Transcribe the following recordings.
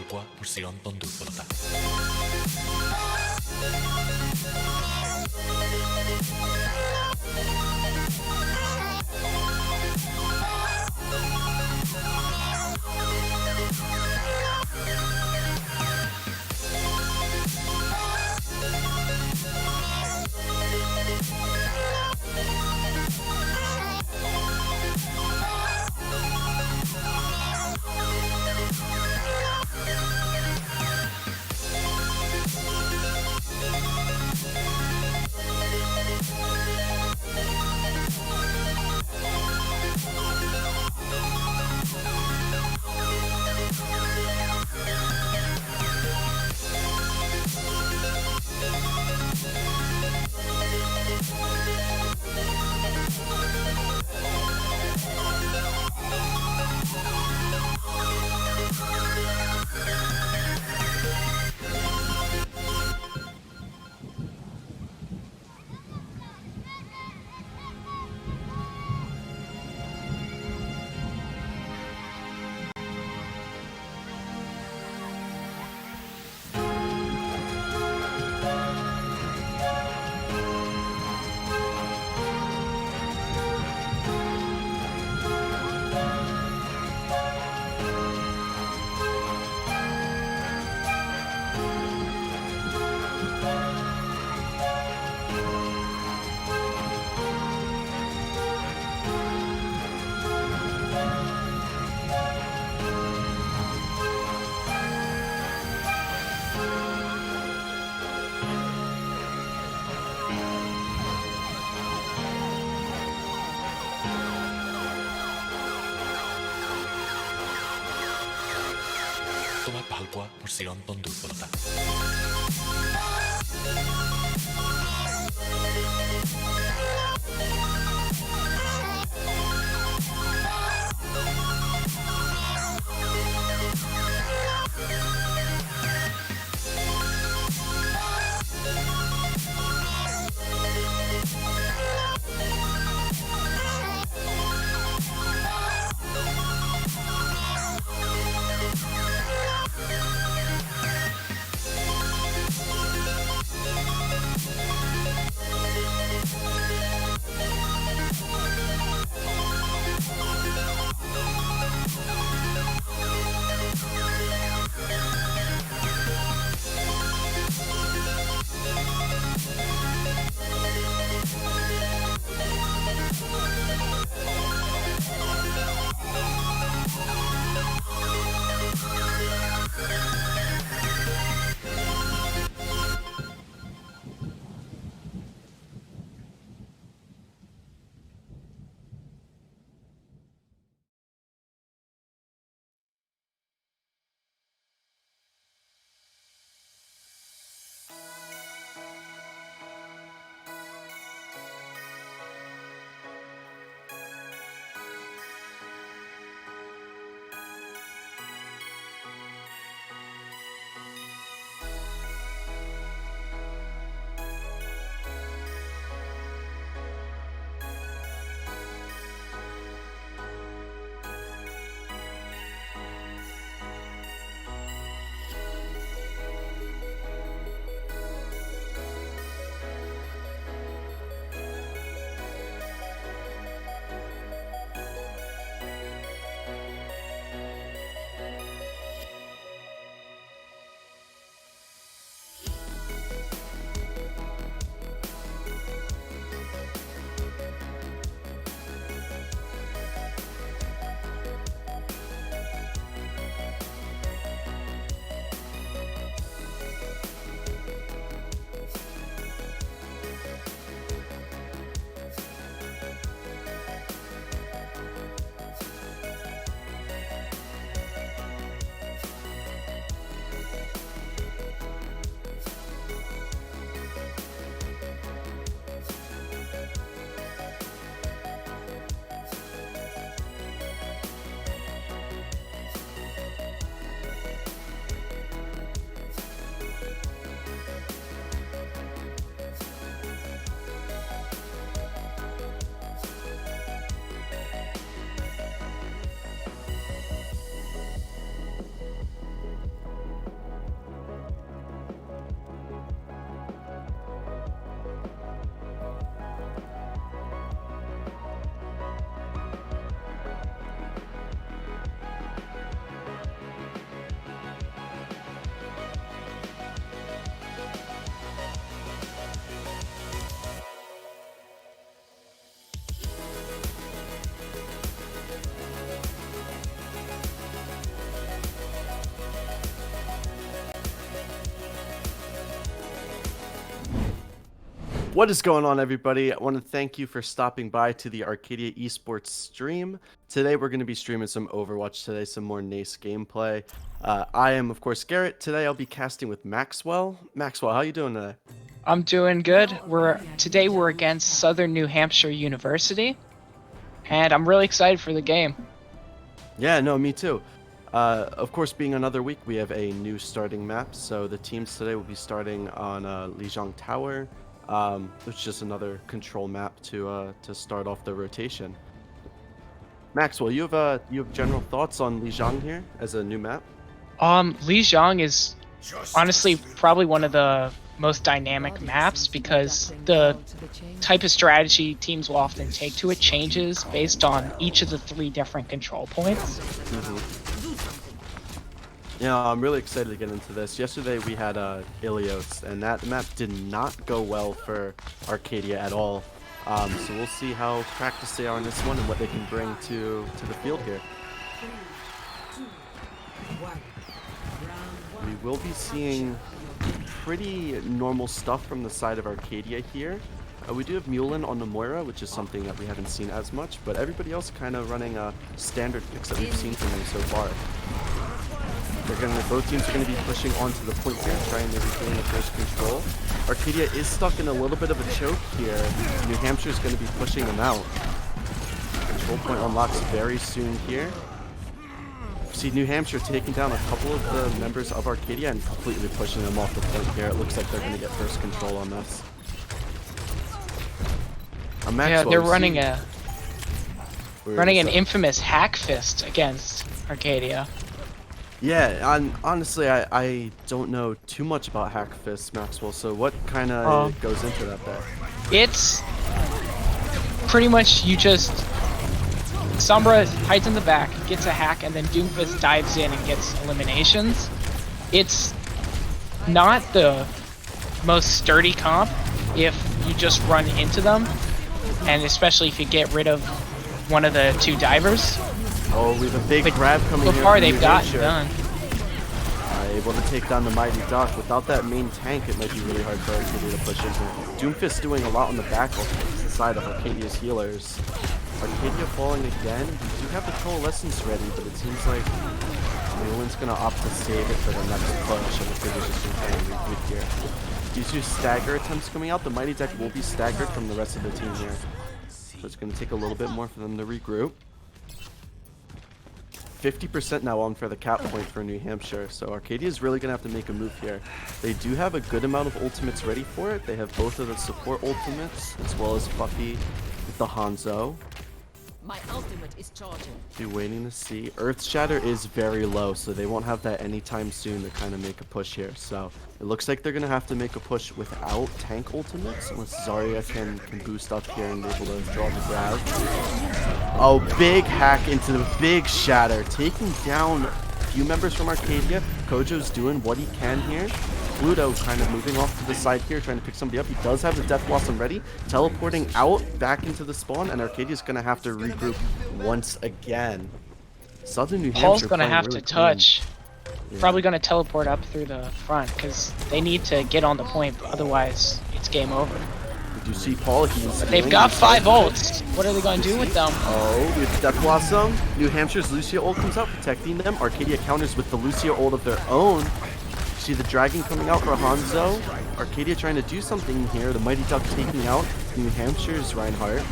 ভালপোৱা মোৰ চিৰন্তন দুৰ্বলতা। তোমাক ভালপোৱা মোৰ চিৰন্তন দুৰ্বলতা। What is going on, everybody? I want to thank you for stopping by to the Arcadia Esports stream. Today we're going to be streaming some Overwatch today, some more NACE gameplay. I am, of course, Garrett. Today I'll be casting with Maxwell. Maxwell, how you doing today? I'm doing good. Today we're against Southern New Hampshire University, and I'm really excited for the game. Yeah, no, me too. Of course, being another week, we have a new starting map. So the teams today will be starting on Lijiang Tower, which is just another control map to start off the rotation. Maxwell, you have general thoughts on Lijiang here as a new map? Lijiang is honestly probably one of the most dynamic maps because the type of strategy teams will often take to it changes based on each of the 3 different control points. Yeah, I'm really excited to get into this. Yesterday we had Ilios, and that map did not go well for Arcadia at all. So we'll see how practiced they are on this one and what they can bring to the field here. We will be seeing pretty normal stuff from the side of Arcadia here. We do have Mulin on the Moira, which is something that we haven't seen as much, but everybody else kind of running standard picks that we've seen from them so far. Both teams are going to be pushing onto the point here, trying to regain the first control. Arcadia is stuck in a little bit of a choke here. New Hampshire is going to be pushing them out. Control point unlocks very soon here. See New Hampshire taking down a couple of the members of Arcadia and completely pushing them off the point here. It looks like they're going to get first control on this. Yeah, they're running an infamous hack fist against Arcadia. Yeah, honestly, I don't know too much about hack fists, Maxwell. So what kind of goes into that there? It's pretty much you just Sombra hides in the back, gets a hack, and then Doomfist dives in and gets eliminations. It's not the most sturdy comp if you just run into them, and especially if you get rid of one of the 2 divers. Oh, we have a big grab coming here. So far, they've gotten done. Able to take down the Mighty Duck. Without that main tank, it might be really hard for Arcadia to push in here. Doomfist doing a lot on the back side of Arcadia's healers. Arcadia falling again. We do have the Coalescence ready, but it seems like Mulin's going to opt to save it for the next push, and Arcadia's just going to try and regroup here. These 2 stagger attempts coming out. The Mighty Duck will be staggered from the rest of the team here. So it's going to take a little bit more for them to regroup. 50% now on for the cap point for New Hampshire, so Arcadia is really going to have to make a move here. They do have a good amount of ultimates ready for it. They have both of the support ultimates, as well as Buffy with the Hanzo. My ultimate is charging. Be waiting to see. Earth Shatter is very low, so they won't have that anytime soon to kind of make a push here. So it looks like they're going to have to make a push without tank ultimates, unless Zarya can boost up here and be able to draw the grab. Oh, big hack into the big shatter, taking down a few members from Arcadia. Kojo's doing what he can here. Pluto kind of moving off to the side here, trying to pick somebody up. He does have the Death Blossom ready, teleporting out back into the spawn, and Arcadia's going to have to regroup once again. Southern New Hampshire Paul's going to have really to touch. Yeah. Probably going to teleport up through the front because they need to get on the point, otherwise it's game over. You see Paul, they've got 5 ults. What are they going to do with them? Oh, we have Death Blossom. New Hampshire's Lucia ult comes out, protecting them. Arcadia counters with the Lucia ult of their own. See the Dragon coming out for Hanzo. Arcadia trying to do something here. The Mighty Duck taking out New Hampshire's Reinhardt.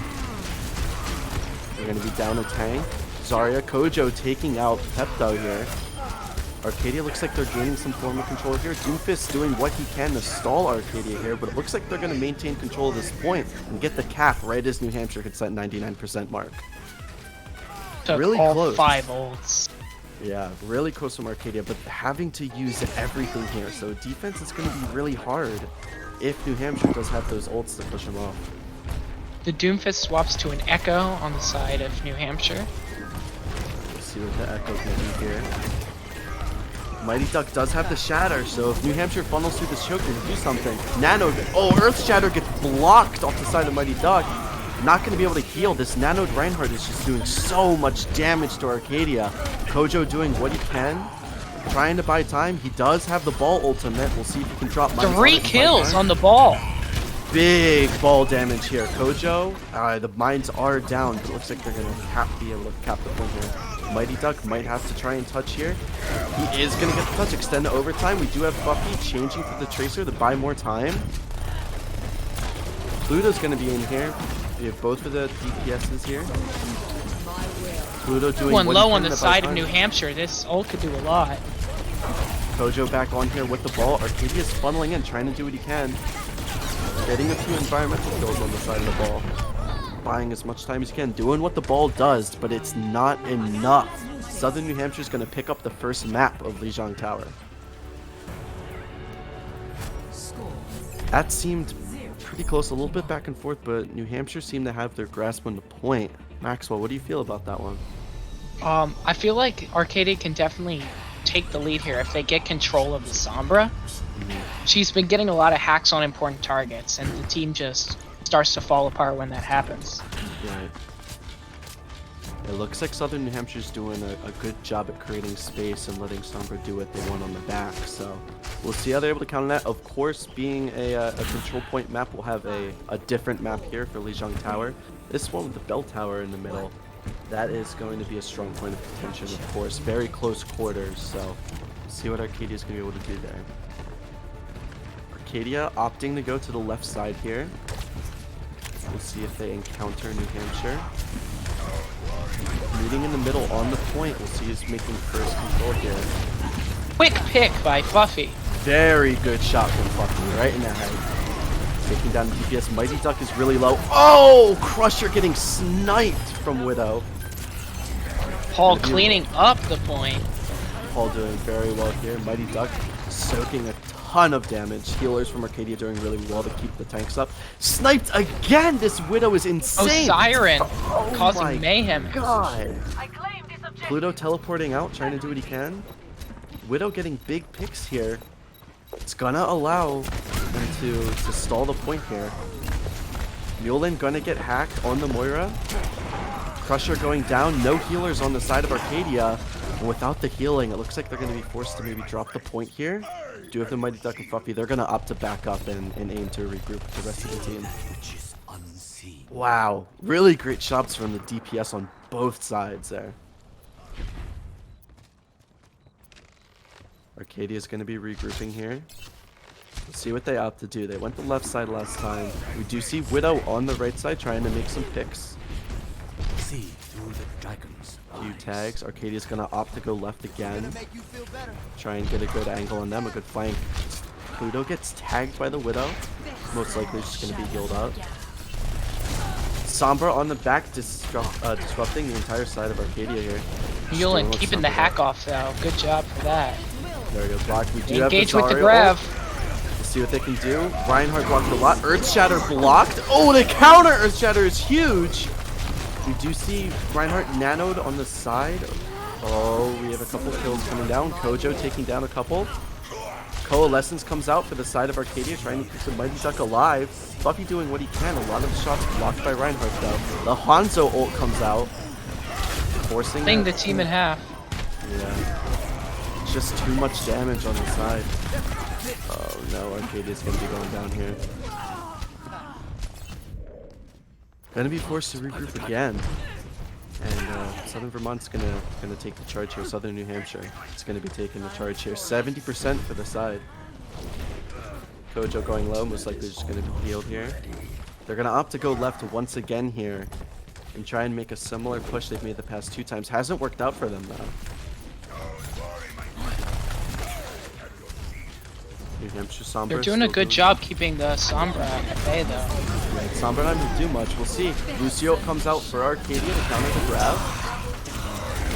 They're going to be down a tank. Zarya, Kojo taking out Pepto here. Arcadia looks like they're gaining some form of control here. Doomfist doing what he can to stall Arcadia here, but it looks like they're going to maintain control of this point and get the cap right as New Hampshire hits that 99% mark. Took really all close. 5 ults. Yeah, really close from Arcadia, but having to use everything here. So defense is going to be really hard if New Hampshire does have those ults to push them off. The Doomfist swaps to an Echo on the side of New Hampshire. Let's see what the Echo can do here. Mighty Duck does have the Shatter, so if New Hampshire funnels through this choke, they can do something. Earth Shatter gets blocked off the side of Mighty Duck. Not going to be able to heal. This Nanoed Reinhardt is just doing so much damage to Arcadia. Kojo doing what he can. trying to buy time. He does have the ball ultimate. We'll see if he can drop money. 3 kills on the ball. big ball damage here. Kojo, the mines are down, but it looks like they're going to be able to cap the point here. Mighty Duck might have to try and touch here. He is going to get the touch, extend to overtime. We do have Buffy changing for the Tracer to buy more time. Pluto's going to be in here. We have both of the DPSs here. Pluto doing One what he low can on the to buy side of time. New Hampshire. This ult could do a lot. Kojo back on here with the ball. Arcadia's funneling in, trying to do what he can. Getting a few environmental kills on the side of the ball. Buying as much time as he can. Doing what the ball does, but it's not enough. Southern New Hampshire's going to pick up the first map of Lijiang Tower. That seemed pretty close, a little bit back and forth, but New Hampshire seemed to have their grasp on the point. Maxwell, what do you feel about that one? I feel like Arcadia can definitely take the lead here if they get control of the Sombra. She's been getting a lot of hacks on important targets, and the team just starts to fall apart when that happens. Right. It looks like Southern New Hampshire's doing a good job at creating space and letting Sombra do what they want on the back, so we'll see how they're able to counter that. Of course, being a control point map, we'll have a different map here for Lijiang Tower. This one with the bell tower in the middle, that is going to be a strong point of contention, of course. Very close quarters, so see what Arcadia's going to be able to do there. Arcadia opting to go to the left side here. We'll see if they encounter New Hampshire. Meeting in the middle on the point. We'll see who's making first control here. Quick pick by Buffy. Very good shot from Buffy, right in the head. Taking down the DPS. Mighty Duck is really low. Oh! Crusher getting sniped from Widow. Paul cleaning up the point. Paul doing very well here. Mighty Duck soaking a ton of damage. Healers from Arcadia doing really well to keep the tanks up. Sniped again! This Widow is Oh, insane! Siren Oh my causing mayhem. God! Pluto teleporting out, trying to do what he can. Widow getting big picks here. It's gonna allow them to stall the point here. Mulin gonna get hacked on the Moira. Crusher going down. No healers on the side of Arcadia. And without the healing, it looks like they're gonna be forced to maybe drop the point here. Do have the Mighty Duck and Fluffy. They're gonna opt to back up and aim to regroup with the rest of the team. Wow. Really great shots from the DPS on both sides there. Arcadia's going to be regrouping here. Let's see what they opt to do. They went the left side last time. We do see Widow on the right side trying to make some picks. See through the dragon's Few tags. Arcadia's going to opt to go left again. Try and get a good angle on them, a good flank. Pluto gets tagged by the Widow. Most likely just going to be healed up. Sombra on the back disrupting the entire side of Arcadia here. Mulin Still keeping the Sombra hack back. off though. Good job for that. There we go, blocked. We do Engage have with the Zarya grab. ult. Let's see what they can do. Reinhardt blocked a lot. Earth Shatter blocked. Oh, the counter Earth Shatter is huge. We do see Reinhardt nanoed on the side. Oh, we have a couple kills coming down. Kojo taking down a couple. Coalescence comes out for the side of Arcadia, trying to keep the Mighty Duck alive. Buffy doing what he can. A lot of the shots blocked by Reinhardt, though. The Hanzo ult comes out, forcing Cutting the that- team in half. Yeah. Just too much damage on the side. Oh no, Arcadia's gonna be going down here. Gonna be forced to regroup again. And Southern Vermont's gonna take the charge here. Southern New Hampshire is gonna be taking the charge here. 70% for the side. Kojo going low, most likely just gonna be healed here. They're gonna opt to go left once again here and try and make a similar push they've made the past 2 times. Hasn't worked out for them though. New Hampshire Sombra. They're doing a good job keeping the Sombra at bay though. Right, Sombra not going to do much. We'll see. Lucio comes out for Arcadia to counter the grab.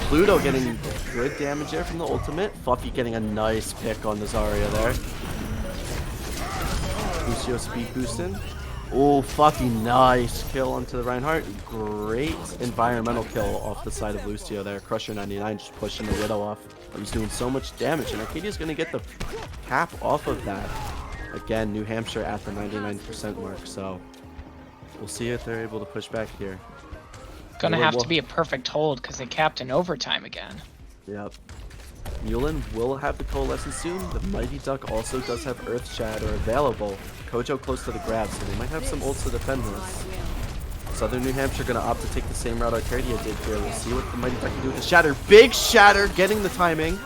Pluto getting good damage there from the ultimate. Fluffy getting a nice pick on the Zarya there. Lucio speed boosting. Oh, Fluffy, nice kill onto the Reinhardt. Great environmental kill off the side of Lucio there. Crusher 99 just pushing the Widow off. He's doing so much damage, and Arcadia's going to get the cap off of that. Again, New Hampshire at the 99% mark, so we'll see if they're able to push back here. Gonna Well, have well- to be a perfect hold because they capped in overtime again. Yep. Mulin will have the Coalescence soon. The Mighty Duck also does have Earth Shatter available. Kojo close to the grab, so they might have some ults to defend this. Southern New Hampshire gonna opt to take the same route Arcadia did here. We'll see what the Mighty Duck can do with the Shatter. Big Shatter, getting the timing.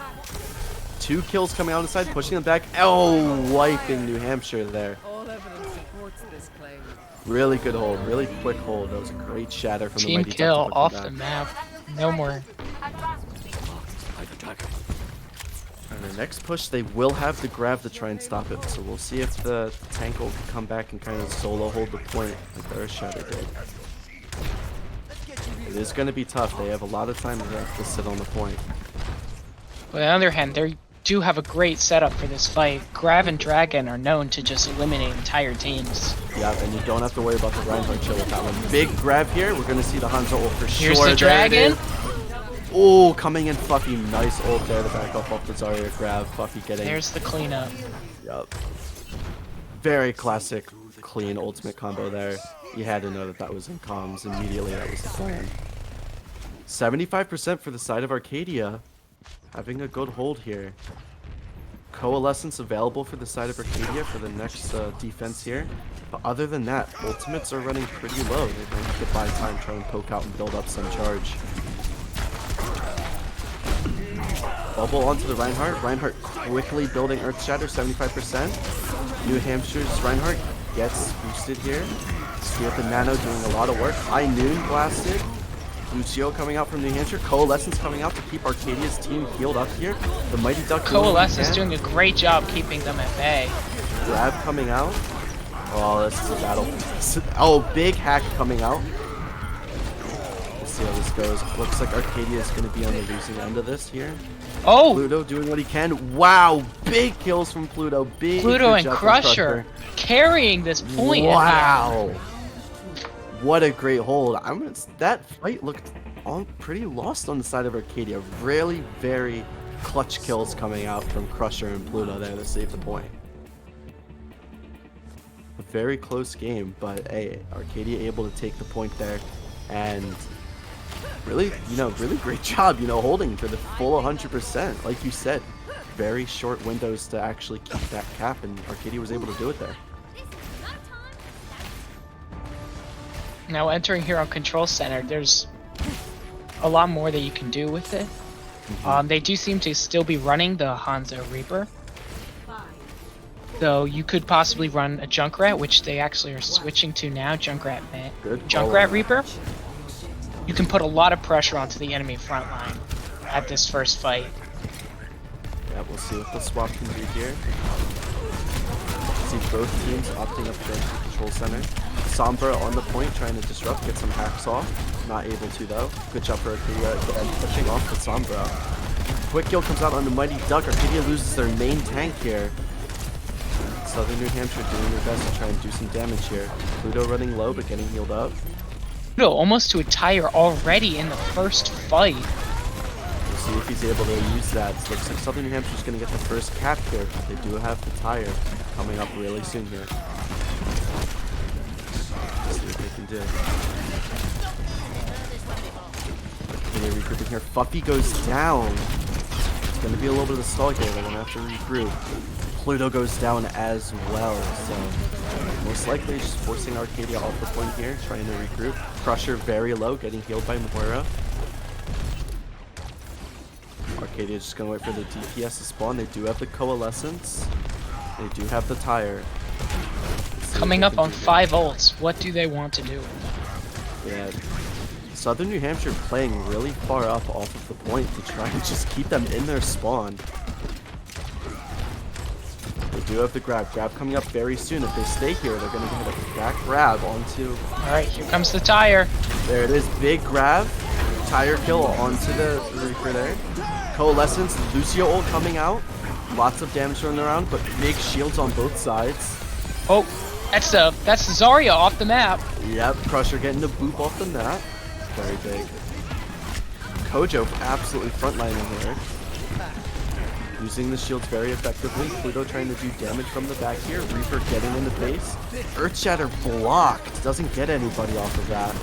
2 kills coming out on the side, pushing them back. Oh, wiping New Hampshire there. All evidence supports this claim. Really good hold, really quick hold. That was a great Shatter from the Team Mighty kill Duck. to put off them the back. map. No more. By the dragon. And the next push, they will have the grab to try and stop it. So we'll see if the tank will come back and kind of solo hold the point like the Earth Shatter did. It is going to be tough. They have a lot of time to sit on the point. But on the other hand, they do have a great setup for this fight. Grav and Dragon are known to just eliminate entire teams. Yeah, and you don't have to worry about the Reinhardt chill with that one. Big grab here. We're going to see the Hanzo ult for sure. Here's the Dragon. Oh, coming in Fluffy. Nice ult there to back off the Zarya grab. Fluffy getting... There's the cleanup. Yup. Very classic, clean ultimate combo there. You had to know that that was in comms. Immediately, that was the plan. 75% for the side of Arcadia. Having a good hold here. Coalescence available for the side of Arcadia for the next defense here. But other than that, ultimates are running pretty low. They're going to get by time, try and poke out and build up some charge. Bubble onto the Reinhardt. Reinhardt quickly building Earth Shatter, 75%. New Hampshire's Reinhardt gets boosted here. See with the Nano doing a lot of work. High Noon blasted. Lucio coming out from New Hampshire. Coalescence coming out to keep Arcadia's team healed up here. The Mighty Duck Coalescence is doing a great job keeping them at bay. Grab coming out. Oh, this is a battle. Oh, big hack coming out. We'll see how this goes. Looks like Arcadia is going to be on the losing end of this here. Oh! Pluto doing what he can. Wow, big kills from Pluto. Big Pluto and job from Crusher carrying this point. Wow. What a great hold. That fight looked pretty lost on the side of Arcadia. Really very clutch kills coming out from Crusher and Pluto there to save the point. A very close game, but hey, Arcadia able to take the point there. And really, really great job, holding for the full 100%. Like you said, very short windows to actually keep that cap, and Arcadia was able to do it there. Now entering here on Control Center, there's a lot more that you can do with it. They do seem to still be running the Hanzo Reaper. Though you could possibly run a Junkrat, which they actually are switching to now, Junkrat Reaper. You can put a lot of pressure onto the enemy front line at this first fight. Yeah, we'll see what the swap can do here. See both teams opting up for the Control Center. Sombra on the point, trying to disrupt, get some hacks off. Not able to though. Good job for Arcadia and pushing off the Sombra. Quick kill comes out on the Mighty Duck. Arcadia loses their main tank here. Southern New Hampshire doing their best to try and do some damage here. Pluto running low but getting healed up. Pluto almost to a tire already in the first fight. We'll see if he's able to use that. So looks like Southern New Hampshire's going to get the first cap here, but they do have the tire coming up really soon here. Let's see what they can do. Okay, regrouping here. Fuffy goes down. It's going to be a little bit of a stall here. They're going to have to regroup. Pluto goes down as well, so most likely just forcing Arcadia off the point here, trying to regroup. Crusher very low, getting healed by Moira. Arcadia just gonna wait for the DPS to spawn. They do have the Coalescence. They do have the tire. Coming up on 5 ults, what do they want to do? Yeah. Southern New Hampshire playing really far up off of the point to try and just keep them in their spawn. They do have the grab. Grab coming up very soon. If they stay here, they're going to get a back grab onto... Alright, here comes the tire. There it is. Big grab. Tire kill onto the Reaper there. Coalescence. Lucio ult coming out. Lots of damage running around, but big shields on both sides. Oh, that's Zarya off the map. Yep, Crusher getting the boop off the map. Very big. Kojo absolutely frontlining here. Using the shields very effectively. Pluto trying to do damage from the back here. Reaper getting in the face. Earth Shatter blocked. Doesn't get anybody off of that.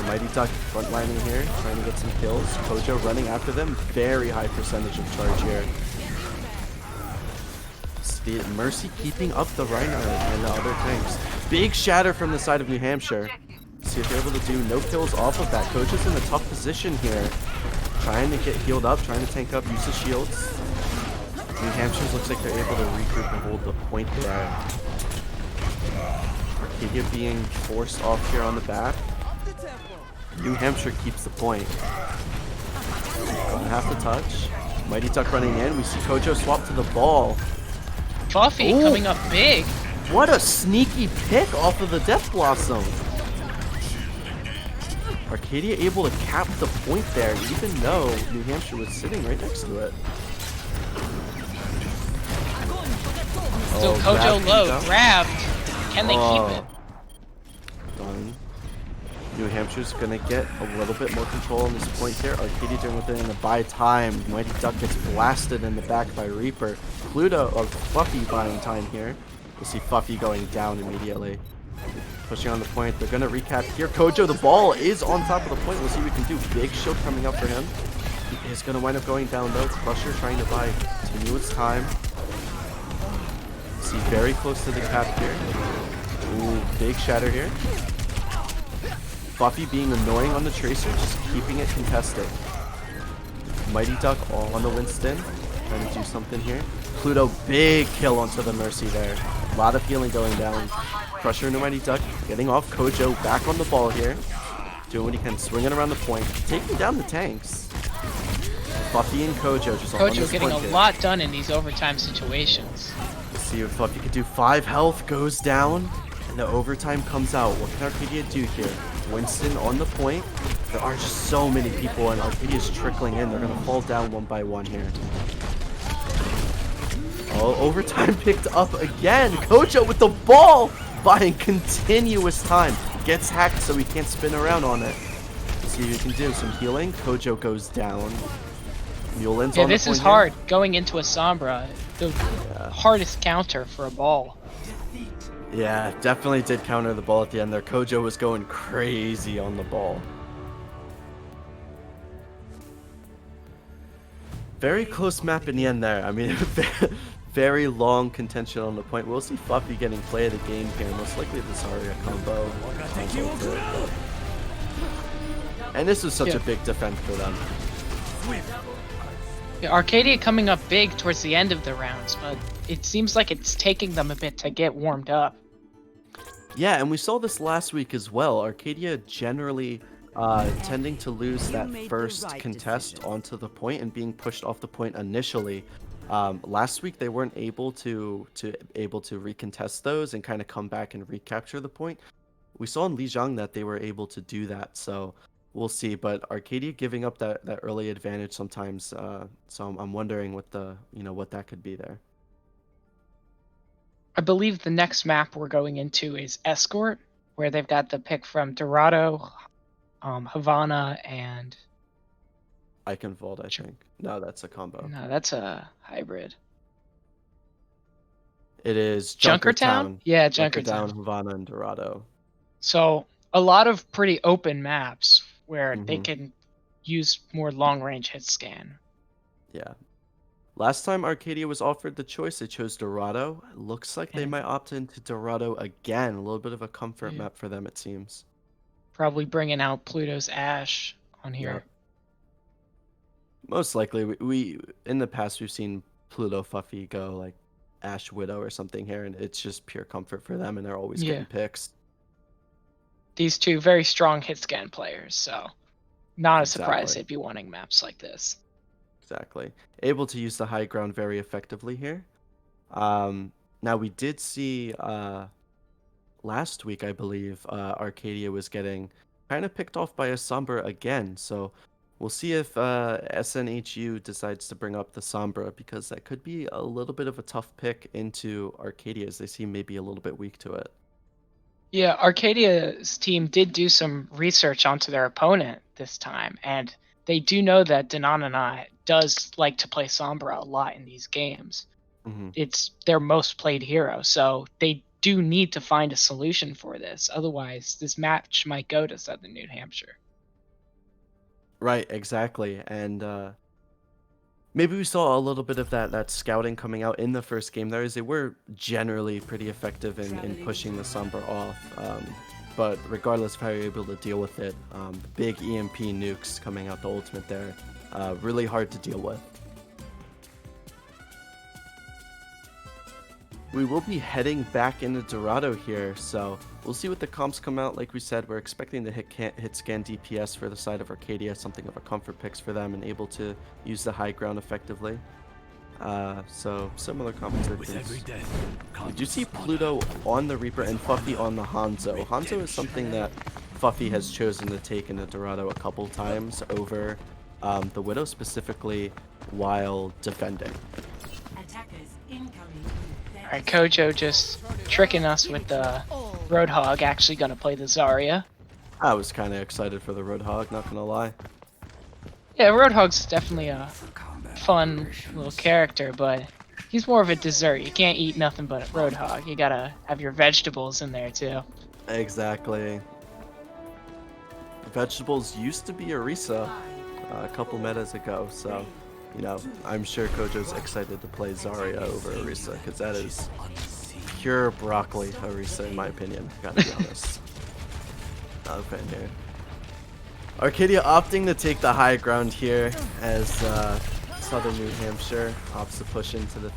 Mighty Duck frontlining here, trying to get some kills. Kojo running after them. Very high percentage of charge here. Mercy keeping up the Reinhardt and the other tanks. Big shatter from the side of New Hampshire. See if they're able to do no kills off of that. Kojo's in a tough position here. Trying to get healed up, trying to tank up, use the shields. New Hampshire looks like they're able to regroup and hold the point there. Arcadia being forced off here on the back. New Hampshire keeps the point. Gonna have to touch. Mighty Duck running in. We see Kojo swap to the ball. Fluffy Ooh. coming up big. What a sneaky pick off of the Death Blossom. Arcadia able to cap the point there, even though New Hampshire was sitting right next to it. So Oh, Kojo grabbed low, down. grabbed. Can they Oh. keep it? Done. New Hampshire's gonna get a little bit more control on this point here. Arcadia doing what they're gonna buy time. Mighty Duck gets blasted in the back by Reaper. Pluto or Fluffy buying time here. We'll see Fluffy going down immediately. Pushing on the point. They're gonna recap here. Kojo, the ball is on top of the point. We'll see what we can do. Big shield coming up for him. He is gonna wind up going down though. Crusher trying to buy continuous time. See, very close to the cap here. Ooh, big shatter here. Fluffy being annoying on the Tracer, just keeping it contested. Mighty Duck all on the Winston, trying to do something here. Pluto, big kill onto the Mercy there. A lot of healing going down. Crusher and Mighty Duck getting off. Kojo back on the ball here. Doing what he can, swinging around the point, taking down the tanks. Fluffy and Kojo just all on Kojo this getting point a here. lot done in these overtime situations. Let's see what Fluffy could do. 5 health goes down, and the overtime comes out. What can Arcadia do here? Winston on the point. There are just so many people, and Arcadia's trickling in. They're going to fall down one by one here. Oh, overtime picked up again. Kojo with the ball, buying continuous time. Gets hacked so he can't spin around on it. Let's see what he can do. Some healing. Kojo goes down. Mulin's Yeah, on the this is point here. hard. Going into a Sombra, the hardest counter for a ball. Yeah, definitely did counter the ball at the end there. Kojo was going crazy on the ball. Very close map in the end there. I mean, very long contention on the point. We'll see Fluffy getting play of the game here. Most likely the Zarya combo. And this was such a big defense for them. Yeah, Arcadia coming up big towards the end of the rounds, but it seems like it's taking them a bit to get warmed up. Yeah, and we saw this last week as well. Arcadia generally tending to lose that first contest onto the point and being pushed off the point initially. Last week they weren't able to recontest those and kind of come back and recapture the point. We saw in Lijiang that they were able to do that, so we'll see. But Arcadia giving up that early advantage sometimes, so I'm wondering what what that could be there. I believe the next map we're going into is Escort, where they've got the pick from Dorado, Havana, and... Eichenwald, I think. No, that's a combo. No, that's a hybrid. It is Junkertown? Yeah, Junkertown. Junkertown, Havana, and Dorado. So a lot of pretty open maps where they Mhm. can use more long-range hit scan. Yeah. Last time Arcadia was offered the choice, they chose Dorado. It looks like they Yeah. might opt into Dorado again. A little bit of a comfort Yeah. map for them, it seems. Probably bringing out Pluto's Ash on here. Yep. Most likely, we in the past we've seen Pluto Fluffy go like Ash Widow or something here, and it's just pure comfort for them, and they're always Yeah. getting picks. These two very strong hit scan players, so not a surprise Exactly. they'd be wanting maps like this. Exactly. Able to use the high ground very effectively here. Now we did see last week, I believe, Arcadia was getting kind of picked off by a Sombra again. So we'll see if SNHU decides to bring up the Sombra, because that could be a little bit of a tough pick into Arcadia, as they seem maybe a little bit weak to it. Yeah, Arcadia's team did do some research onto their opponent this time, and they do know that Denanana does like to play Sombra a lot in these games. Hmm. It's their most played hero, so they do need to find a solution for this. Otherwise, this match might go to Southern New Hampshire. Right, exactly. And maybe we saw a little bit of that scouting coming out in the first game there, as they were generally pretty effective in pushing the Sombra off. But regardless of how you're able to deal with it, big EMP nukes coming out the ultimate there, really hard to deal with. We will be heading back into Dorado here, so we'll see what the comps come out. Like we said, we're expecting to hit scan DPS for the side of Arcadia, something of a comfort picks for them, and able to use the high ground effectively. So similar competitions. We do see Pluto on the Reaper and Fuffy on the Hanzo. Hanzo is something that Fuffy has chosen to take into Dorado a couple times over the Widow, specifically while defending. Alright, Kojo just tricking us with the Roadhog actually gonna play the Zarya. I was kind of excited for the Roadhog, not gonna lie. Yeah, Roadhog's definitely a fun little character, but he's more of a dessert. You can't eat nothing but a Roadhog. You gotta have your vegetables in there too. Exactly. Vegetables used to be Orisa a couple metas ago, so you know, I'm sure Kojo's excited to play Zarya over Orisa, because that is pure broccoli Orisa in my opinion, gotta be honest. Not a fan here. Arcadia opting to take the high ground here as Southern New Hampshire opts to push into the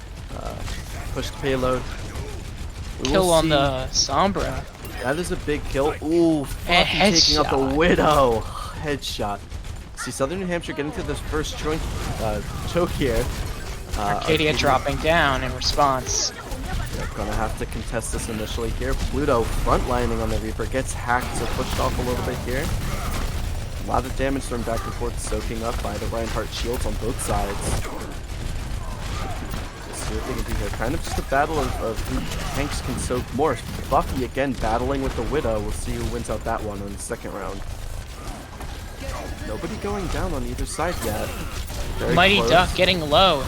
push the payload. Kill on the Sombra. That is a big kill. Ooh, Fuffy taking out the Widow. Headshot. See, Southern New Hampshire getting to this first choke here. Arcadia dropping down in response. They're gonna have to contest this initially here. Pluto frontlining on the Reaper, gets hacked, so pushed off a little bit here. A lot of damage thrown back and forth, soaking up by the Reinhardt shields on both sides. Let's see what they can do here. Kind of just a battle of who tanks can soak more. Fuffy again battling with the Widow. We'll see who wins out that one in the second round. Nobody going down on either side yet. Very Mighty close. Duck getting low.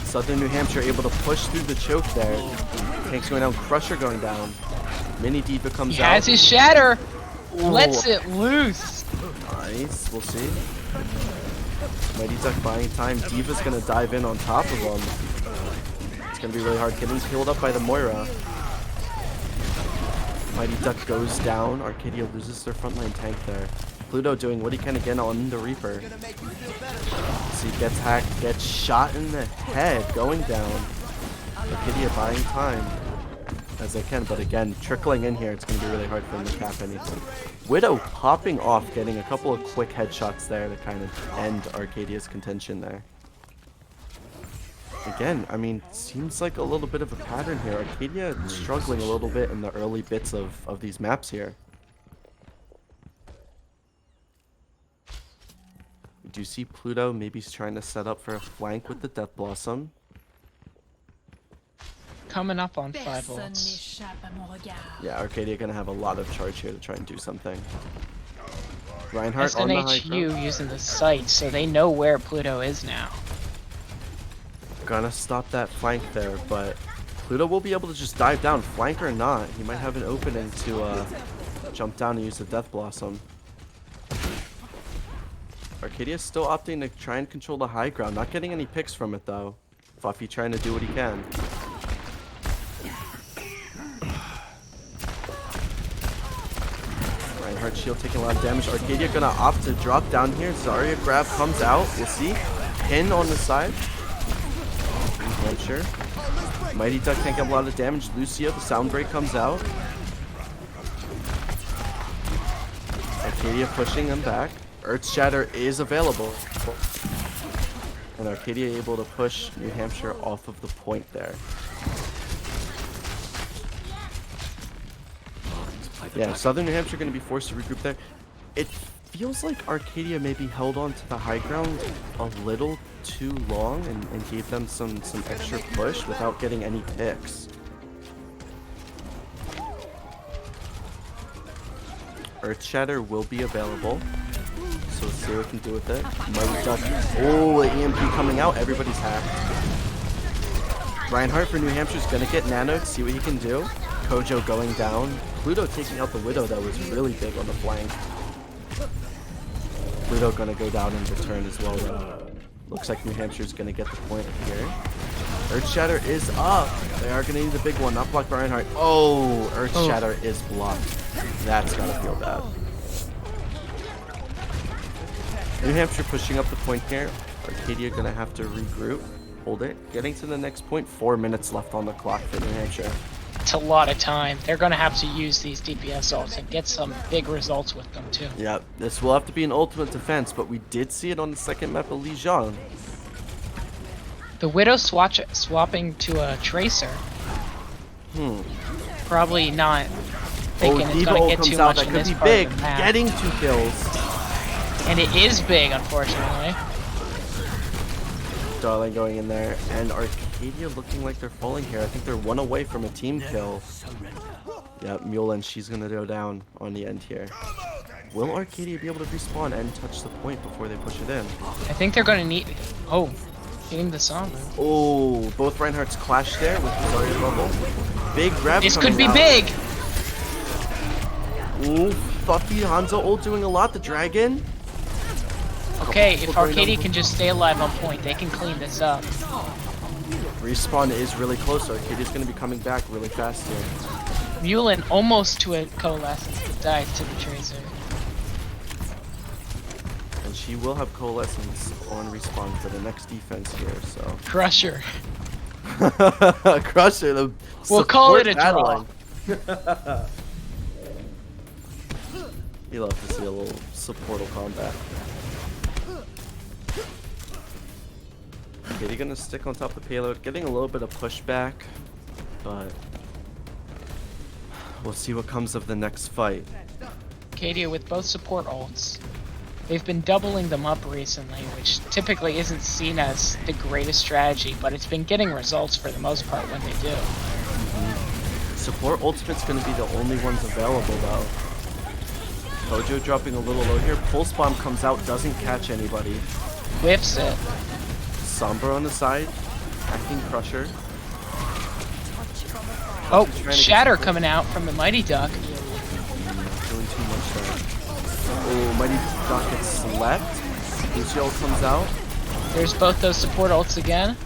Southern New Hampshire able to push through the choke there. Tanks going down, Crusher going down. Mini Diva comes He out. has his shatter. Ooh. Lets it loose. Nice, we'll see. Mighty Duck buying time. Diva's gonna dive in on top of him. It's gonna be really hard. Getting killed up by the Moira. Mighty Duck goes down. Arcadia loses their frontline tank there. Pluto doing what he can again on the Reaper. So he gets hacked, gets shot in the head, going down. Arcadia buying time as they can, but again, trickling in here, it's going to be really hard for them to cap anything. Widow popping off, getting a couple of quick headshots there to kind of end Arcadia's contention there. Again, I mean, seems like a little bit of a pattern here. Arcadia struggling a little bit in the early bits of these maps here. We do see Pluto maybe trying to set up for a flank with the Death Blossom. Coming up on 5 volts. Yeah, Arcadia gonna have a lot of charge here to try and do something. Reinhardt on the high SNHU ground. using the site, so they know where Pluto is now. Gonna stop that flank there, but Pluto will be able to just dive down, flank or not. He might have an opening to jump down and use the Death Blossom. Arcadia still opting to try and control the high ground, not getting any picks from it though. Fuffy trying to do what he can. Reinhardt shield taking a lot of damage. Arcadia gonna opt to drop down here. Zarya grab comes out. We'll see. Pin on the side. Not sure. Mighty Duck can't get a lot of damage. Lucio, the sound break comes out. Arcadia pushing them back. Earth Shatter is available. And Arcadia able to push New Hampshire off of the point there. Yeah, Southern New Hampshire going to be forced to regroup there. It feels like Arcadia maybe held on to the high ground a little too long and gave them some extra push without getting any picks. Earth Shatter will be available. So let's see what we can do with it. Mighty Duck. Oh, the EMP coming out. Everybody's hacked. Reinhardt for New Hampshire is going to get nanoed. See what he can do. Kojo going down. Pluto taking out the Widow that was really big on the flank. Pluto gonna go down in return as well though. Looks like New Hampshire's gonna get the point here. Earthshatter is up. They are gonna need the big one. Not blocked by Reinhardt. Oh, Earthshatter is blocked. That's gotta feel bad. New Hampshire pushing up the point here. Arcadia gonna have to regroup. Hold it. Getting to the next point. 4 minutes left on the clock for New Hampshire. It's a lot of time. They're gonna have to use these DPS ults and get some big results with them too. Yeah, this will have to be an ultimate defense, but we did see it on the second map of Lijiang. The Widow swapping to a Tracer. Probably not thinking it's gonna get too much in this part big. of the map. Getting 2 kills. And it is big, unfortunately. Darling going in there, and Arcadia looking like they're falling here. I think they're 1 away from a team kill. Yep, Mulan, she's gonna go down on the end here. Will Arcadia be able to respawn and touch the point before they push it in? I think they're gonna need. Oh, hitting the Sombra. Oh, both Reinhardts clash there with the Zarya bubble. Big grab. This could be out. big. Ooh, Fucky Hanzo ult doing a lot. The dragon. Okay, if Arcadia can just stay alive on point, they can clean this up. Respawn is really close. Arcadia's going to be coming back really fast here. Mulan almost to a Coalescence, but dies to the Tracer. And she will have Coalescence on respawn for the next defense here, so. Crusher. Crusher, the We'll call it support a draw. battling. You love to see a little supportal combat. Arcadia gonna stick on top of the payload, getting a little bit of pushback, but we'll see what comes of the next fight. Arcadia with both support ults. They've been doubling them up recently, which typically isn't seen as the greatest strategy, but it's been getting results for the most part when they do. Support ultimate's gonna be the only ones available though. Kojo dropping a little low here. Pulse bomb comes out, doesn't catch anybody. Whiffs it. Sombra on the side, acting Crusher. Oh, Trying to Shatter get coming out from the Mighty Duck. doing too much there. Oh, Mighty Duck gets slept. Lucio comes out, There's both those support ults again.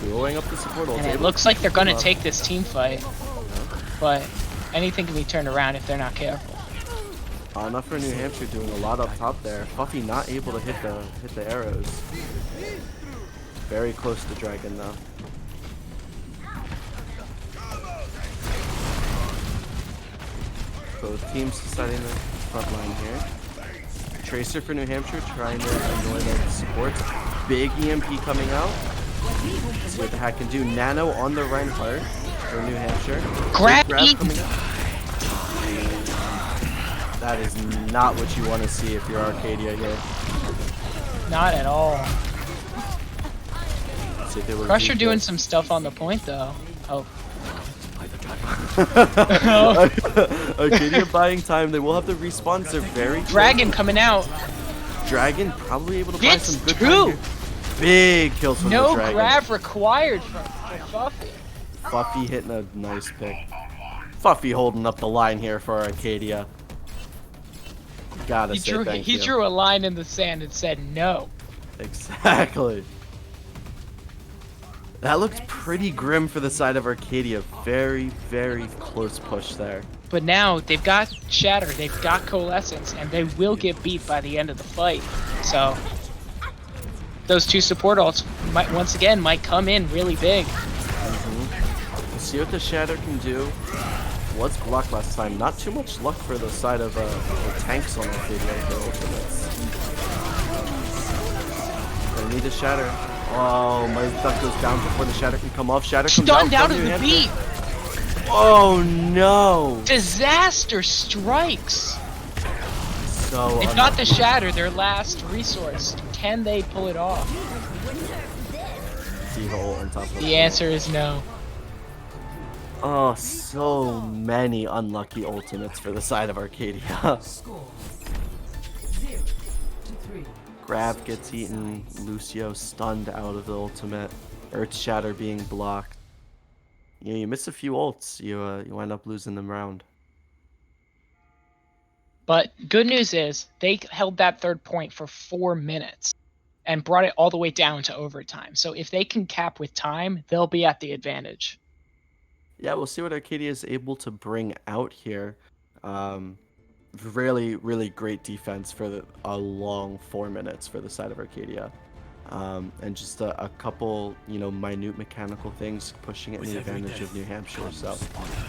dueling up the support ult. And it Able looks to like they're keep them gonna up. take this team fight. But anything can be turned around if they're not careful. Enough for New Hampshire doing a lot up top there. Fuffy not able to hit the arrows. Very close to Dragon though. Both teams deciding the front line here. Tracer for New Hampshire trying to annoy the supports. Big EMP coming out. See what the hack can do. Nano on the Reinhardt for New Hampshire. Grab Big eat. coming out. That is not what you want to see if you're Arcadia here. Not at all. See if they were Crusher weak doing there. some stuff on the point though. Oh, By the dragon. Arcadia buying time. They will have to respawn. They're very Dragon coming out. Dragon probably able to buy Gets some good two. time here. Big kills from the No Dragon. grab required for Fuffy. Fuffy hitting a nice pick. Fuffy holding up the line here for Arcadia. Gotta He say drew, thank he you. drew a line in the sand and said no. Exactly. That looked pretty grim for the side of Arcadia. Very, very close push there. But now they've got Shatter, they've got Coalescence, and they will get beat by the end of the fight. So those two support ults might once again might come in really big. We'll see what the Shatter can do. Was blocked last time. Not too much luck for the side of the tanks on Arcadia for ultimates. They need a Shatter. Oh, my duck goes down before the Shatter can come off. Shatter comes Stunned out from of New the Hampshire. beat. Oh no! Disaster strikes. So They've got the Shatter, their last resource. Can they pull it off? D.Va ult on top of The answer is no. Oh, so many unlucky ultimates for the side of Arcadia. Grab gets eaten. Lucio stunned out of the ultimate. Earth Shatter being blocked. Yeah, you miss a few ults. You end up losing them round. But good news is they held that third point for 4 minutes and brought it all the way down to overtime. So if they can cap with time, they'll be at the advantage. Yeah, we'll see what Arcadia is able to bring out here. Really, really great defense for a long 4 minutes for the side of Arcadia. And just a couple, minute mechanical things pushing it in the advantage of New Hampshire. So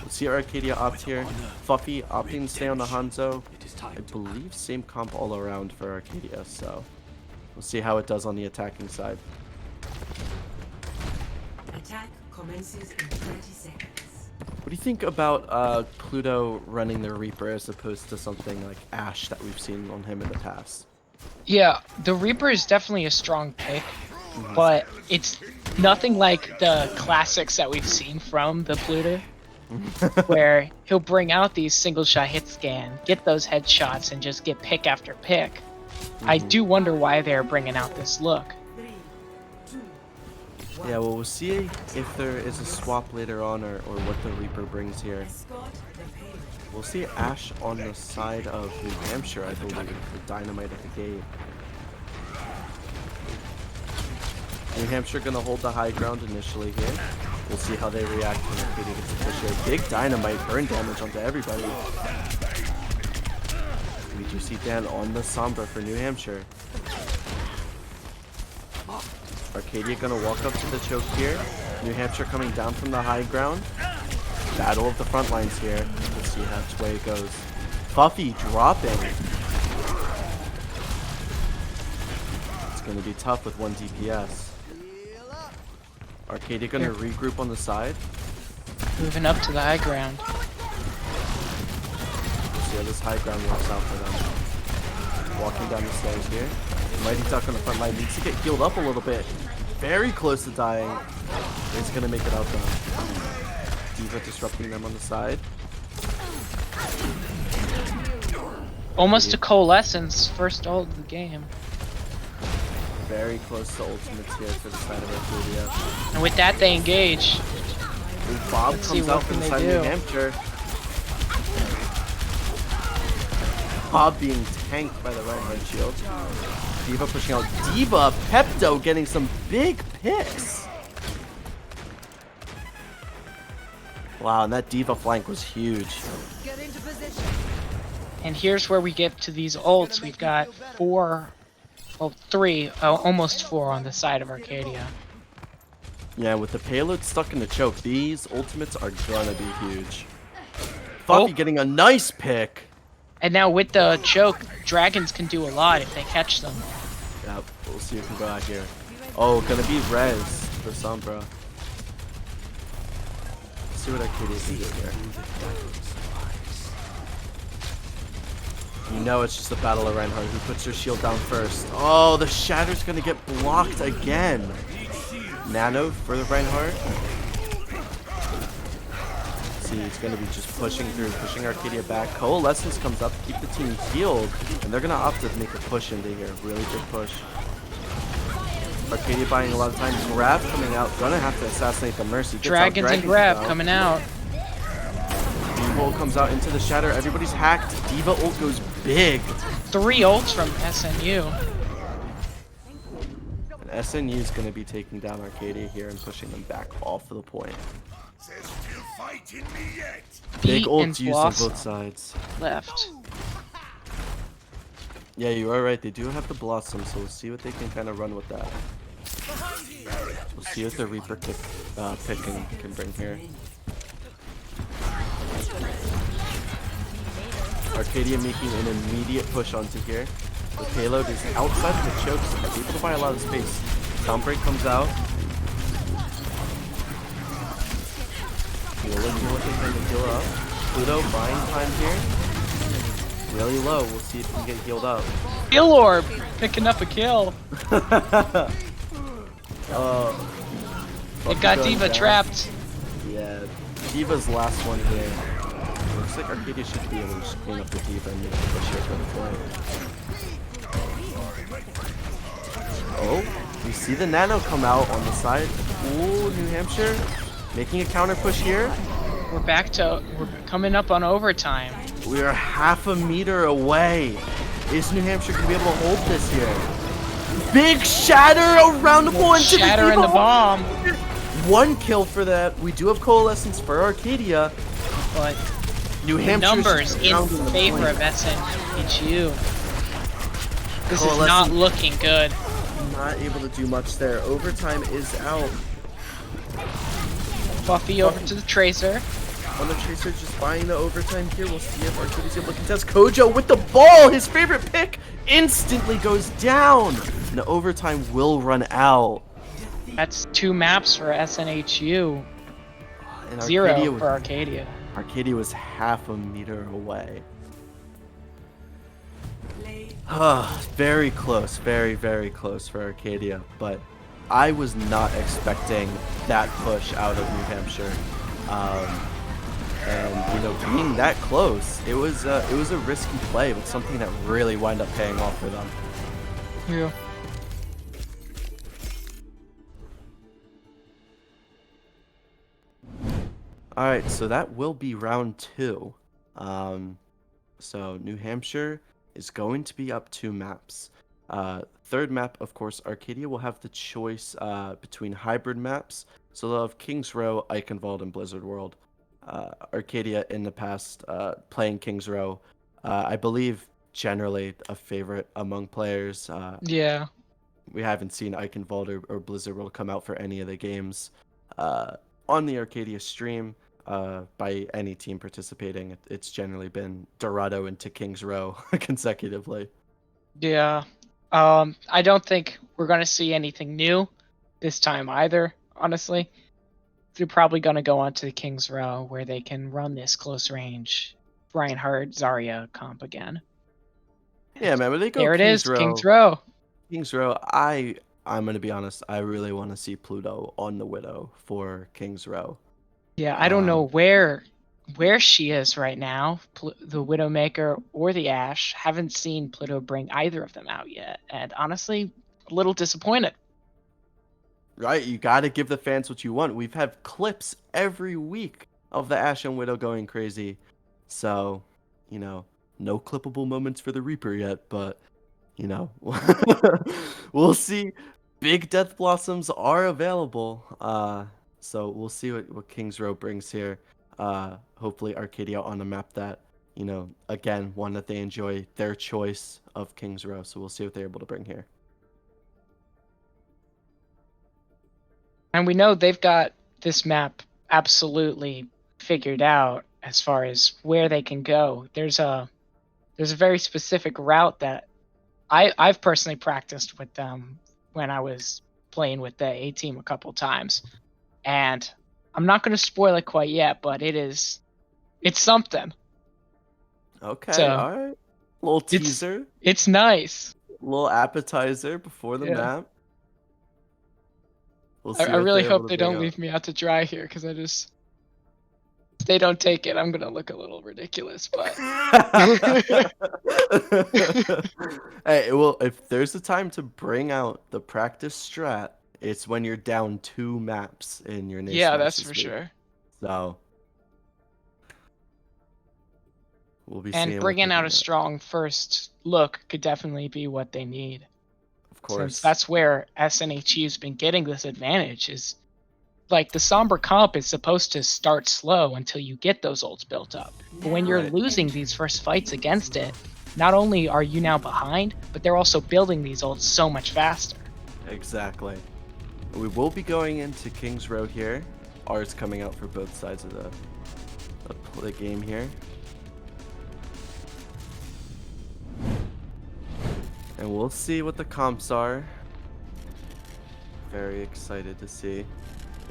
we'll see Arcadia opt here. Fuffy opting to stay on the Hanzo. I believe same comp all around for Arcadia. So we'll see how it does on the attacking side. Attack commences in 30 seconds. What do you think about Pluto running the Reaper as opposed to something like Ashe that we've seen on him in the past? Yeah, the Reaper is definitely a strong pick, but it's nothing like the classics that we've seen from the Pluto, where he'll bring out these single shot hit scan, get those headshots, and just get pick after pick. I do wonder why they're bringing out this look. Yeah, well, we'll see if there is a swap later on or what the Reaper brings here. We'll see Ashe on the side of New Hampshire, I believe, with Dynamite at the gate. New Hampshire gonna hold the high ground initially here. We'll see how they react when Arcadia gets a push here. Big Dynamite burn damage onto everybody. We do see Dan on the Sombra for New Hampshire. Arcadia gonna walk up to the choke here. New Hampshire coming down from the high ground. Battle of the front lines here. We'll see how which way it goes. Fuffy dropping. It's gonna be tough with 1 DPS. Arcadia gonna regroup on the side. Moving up to the high ground. We'll see how this high ground works out for them. Walking down the stairs here. Mighty Duck on the front line needs to get healed up a little bit. Very close to dying. He's gonna make it out though. D.Va disrupting them on the side. Almost to Coalescence, first ult of the game. Very close to ultimates here for the side of Arcadia. And with that, they engage. Ooh, Bob Let's see comes what out from can the they side of do. New Hampshire. Bob being tanked by the Reinhardt shield. D.Va pushing out. D.Va, Pepto getting some big picks. Wow, and that D.Va flank was huge. Get into position. And here's where we get to these ults. We've got 3, almost 4 on the side of Arcadia. Yeah, with the payload stuck in the choke, these ultimates are gonna be huge. Fuffy getting a nice pick. And now with the choke, dragons can do a lot if they catch them. Yeah, we'll see who can go out here. Oh, gonna be Rez for Sombra. Let's see what Arcadia can do here. You know it's just a battle of Reinhardt. Who puts her shield down first? Oh, the Shatter's gonna get blocked again. Nano for the Reinhardt. See, he's gonna be just pushing through, pushing Arcadia back. Coalescence comes up to keep the team healed, and they're gonna opt to make a push into here. Really big push. Arcadia buying a lot of time. Grab coming out, gonna have to assassinate the Mercy. Gets out Dragons and Grab out. coming out. D.Va ult comes out into the Shatter. Everybody's hacked. D.Va ult goes big. 3 ults from SNU. And SNU is gonna be taking down Arcadia here and pushing them back off of the point. Big Beat and ults used on Blossom both sides. left. Yeah, you are right. They do have the Blossom, so we'll see what they can kind of run with that. We'll see what the Reaper pick can bring here. Arcadia making an immediate push onto here. The payload is outside of the choke, so they're able to buy a lot of space. Soundbreak comes out. Healing what they can to heal up. Pluto buying time here. Really low. We'll see if he can get healed up. Kill Orb picking up a kill. It got going D.Va down. trapped. Yeah, D.Va's last one here. Looks like Arcadia should be able to just clean up the D.Va and make the push here for the point. Oh, we see the Nano come out on the side. Ooh, New Hampshire. Making a counter push here. We're coming up on overtime. We are half a meter away. Is New Hampshire gonna be able to hold this here? Big shatter around the point. Shatter in the bomb. One kill for that. We do have coalescence for Arcadia. But New Hampshire numbers in favor of SNHU. This is Coalescence. not looking good. Not able to do much there. Overtime is out. Buffy over to the Tracer. On the Tracer just buying the overtime here. We'll see if Arcadia's able to contest. Kojo with the ball. His favorite pick instantly goes down. And the overtime will run out. That's 2 maps for SNHU. And 0 for Arcadia. Arcadia was half a meter away. Very close. Very, very close for Arcadia. But I was not expecting that push out of New Hampshire. And you know, being that close, it was a risky play, but something that really wound up paying off for them. Yeah. All right, so that will be round 2. So New Hampshire is going to be up 2 maps. Third map, of course, Arcadia will have the choice between hybrid maps. So they'll have Kings Row, Eichenwald, and Blizzard World. Arcadia in the past playing Kings Row, I believe generally a favorite among players. Yeah. We haven't seen Eichenwald or Blizzard World come out for any of the games on the Arcadia stream by any team participating. It's generally been Dorado into Kings Row consecutively. Yeah. I don't think we're going to see anything new this time either, honestly. They're probably going to go on to the Kings Row where they can run this close range Reinhardt Zarya comp again. Yeah, man, but they go There it Kings is, Row. Kings Row. Kings Row, I'm going to be honest, I really want to see Pluto on the Widow for Kings Row. Yeah, I don't know where she is right now, the Widowmaker or the Ashe. Haven't seen Pluto bring either of them out yet, and honestly, a little disappointed. Right, you got to give the fans what you want. We've had clips every week of the Ashe and Widow going crazy. So, you know, no clippable moments for the Reaper yet, but, you know, we'll see. Big Death Blossoms are available. So we'll see what Kings Row brings here. Hopefully Arcadia on a map that, you know, again, one that they enjoy, their choice of Kings Row. So we'll see what they're able to bring here. And we know they've got this map absolutely figured out as far as where they can go. There's a very specific route that I've personally practiced with them when I was playing with the A team a couple times. And I'm not going to spoil it quite yet, but it's something. Okay, So, all right. Little teaser. It's nice. Little appetizer before the map. We'll see I what really they're hope able to they bring don't out. leave me out to dry here, because if they don't take it, I'm going to look a little ridiculous. But Hey, well, if there's a time to bring out the practice strat, it's when you're down 2 maps in your NACE yeah, match that's this for week. sure. So we'll be seeing And what bringing they out bring a strong first look could definitely be what they need. Of course. Since that's where SNHU's been getting this advantage, is like the Somber comp is supposed to start slow until you get those ults built up. But when you're Right. losing these first fights against it, not only are you now behind, but they're also building these ults so much faster. Exactly. We will be going into Kings Row here. R's coming out for both sides of the game here. And we'll see what the comps are. Very excited to see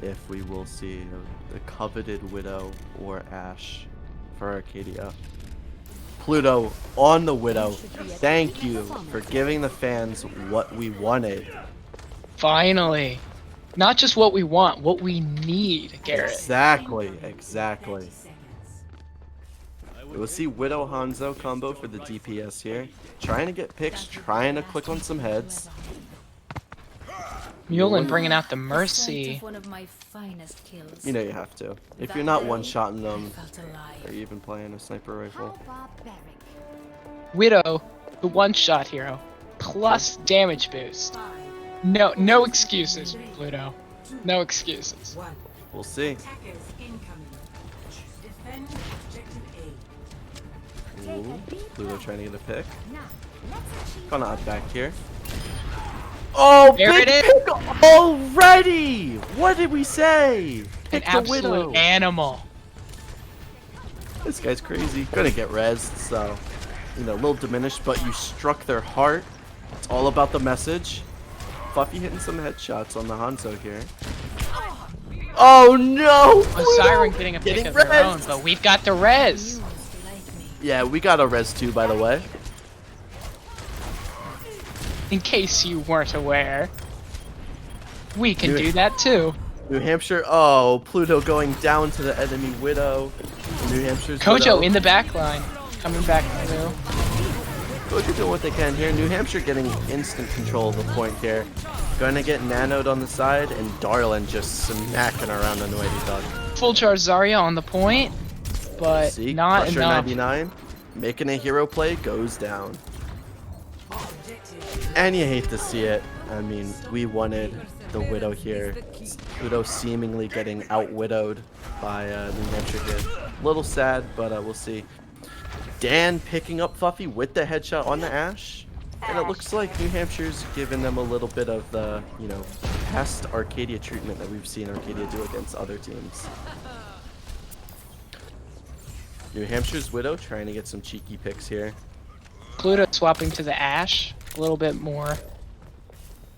if we will see the coveted Widow or Ashe for Arcadia. Pluto on the Widow. Thank you for giving the fans what we wanted. Finally. Not just what we want, what we need, Garrett. Exactly. 30 seconds. We'll see Widow Hanzo combo for the DPS here. Trying to get picks, trying to click on some heads. Mulin bringing out the The sight Mercy. of one of my finest kills. You know you have to. If you're not one-shotting I them, felt are alive. you even playing a sniper rifle? Widow, the one-shot hero, plus damage boost. No excuses, Pluto. No excuses. 1. We'll see. Attackers incoming. Defend objective A. Ooh, Pluto trying to get a pick. Gonna up back here. Oh, There big it is. pick already! What did we say? An Pick the absolute widow. animal. This guy's crazy. Gonna get rezzed, so you know, a little diminished, but you struck their heart. It's all about the message. Fluffy hitting some headshots on the Hanzo here. Oh no! A Siren getting a pick Getting of their own, rezzed. but we've got the res. You must like me. Yeah, we got a res too, by the way. In case you weren't aware, we can Dude. do that too. New Hampshire. Oh, Pluto going down to the enemy widow. New Hampshire's Kojo widow. in the back line, coming back through. Kojo doing what they can here. New Hampshire getting instant control of the point here. Going to get nanoed on the side, and Darlin just smacking around the Mighty Dog. Full charge Zarya on the point, but See, not Crusher enough. 99, making a hero play, goes down. And you hate to see it. I mean, we wanted the Widow here. Pluto seemingly getting out-widowed by New Hampshire here. A little sad, but we'll see. Dan picking up Fluffy with the headshot on the Ashe. And it looks like New Hampshire's giving them a little bit of the, you know, past Arcadia treatment that we've seen Arcadia do against other teams. New Hampshire's Widow trying to get some cheeky picks here. Pluto swapping to the Ashe, a little bit more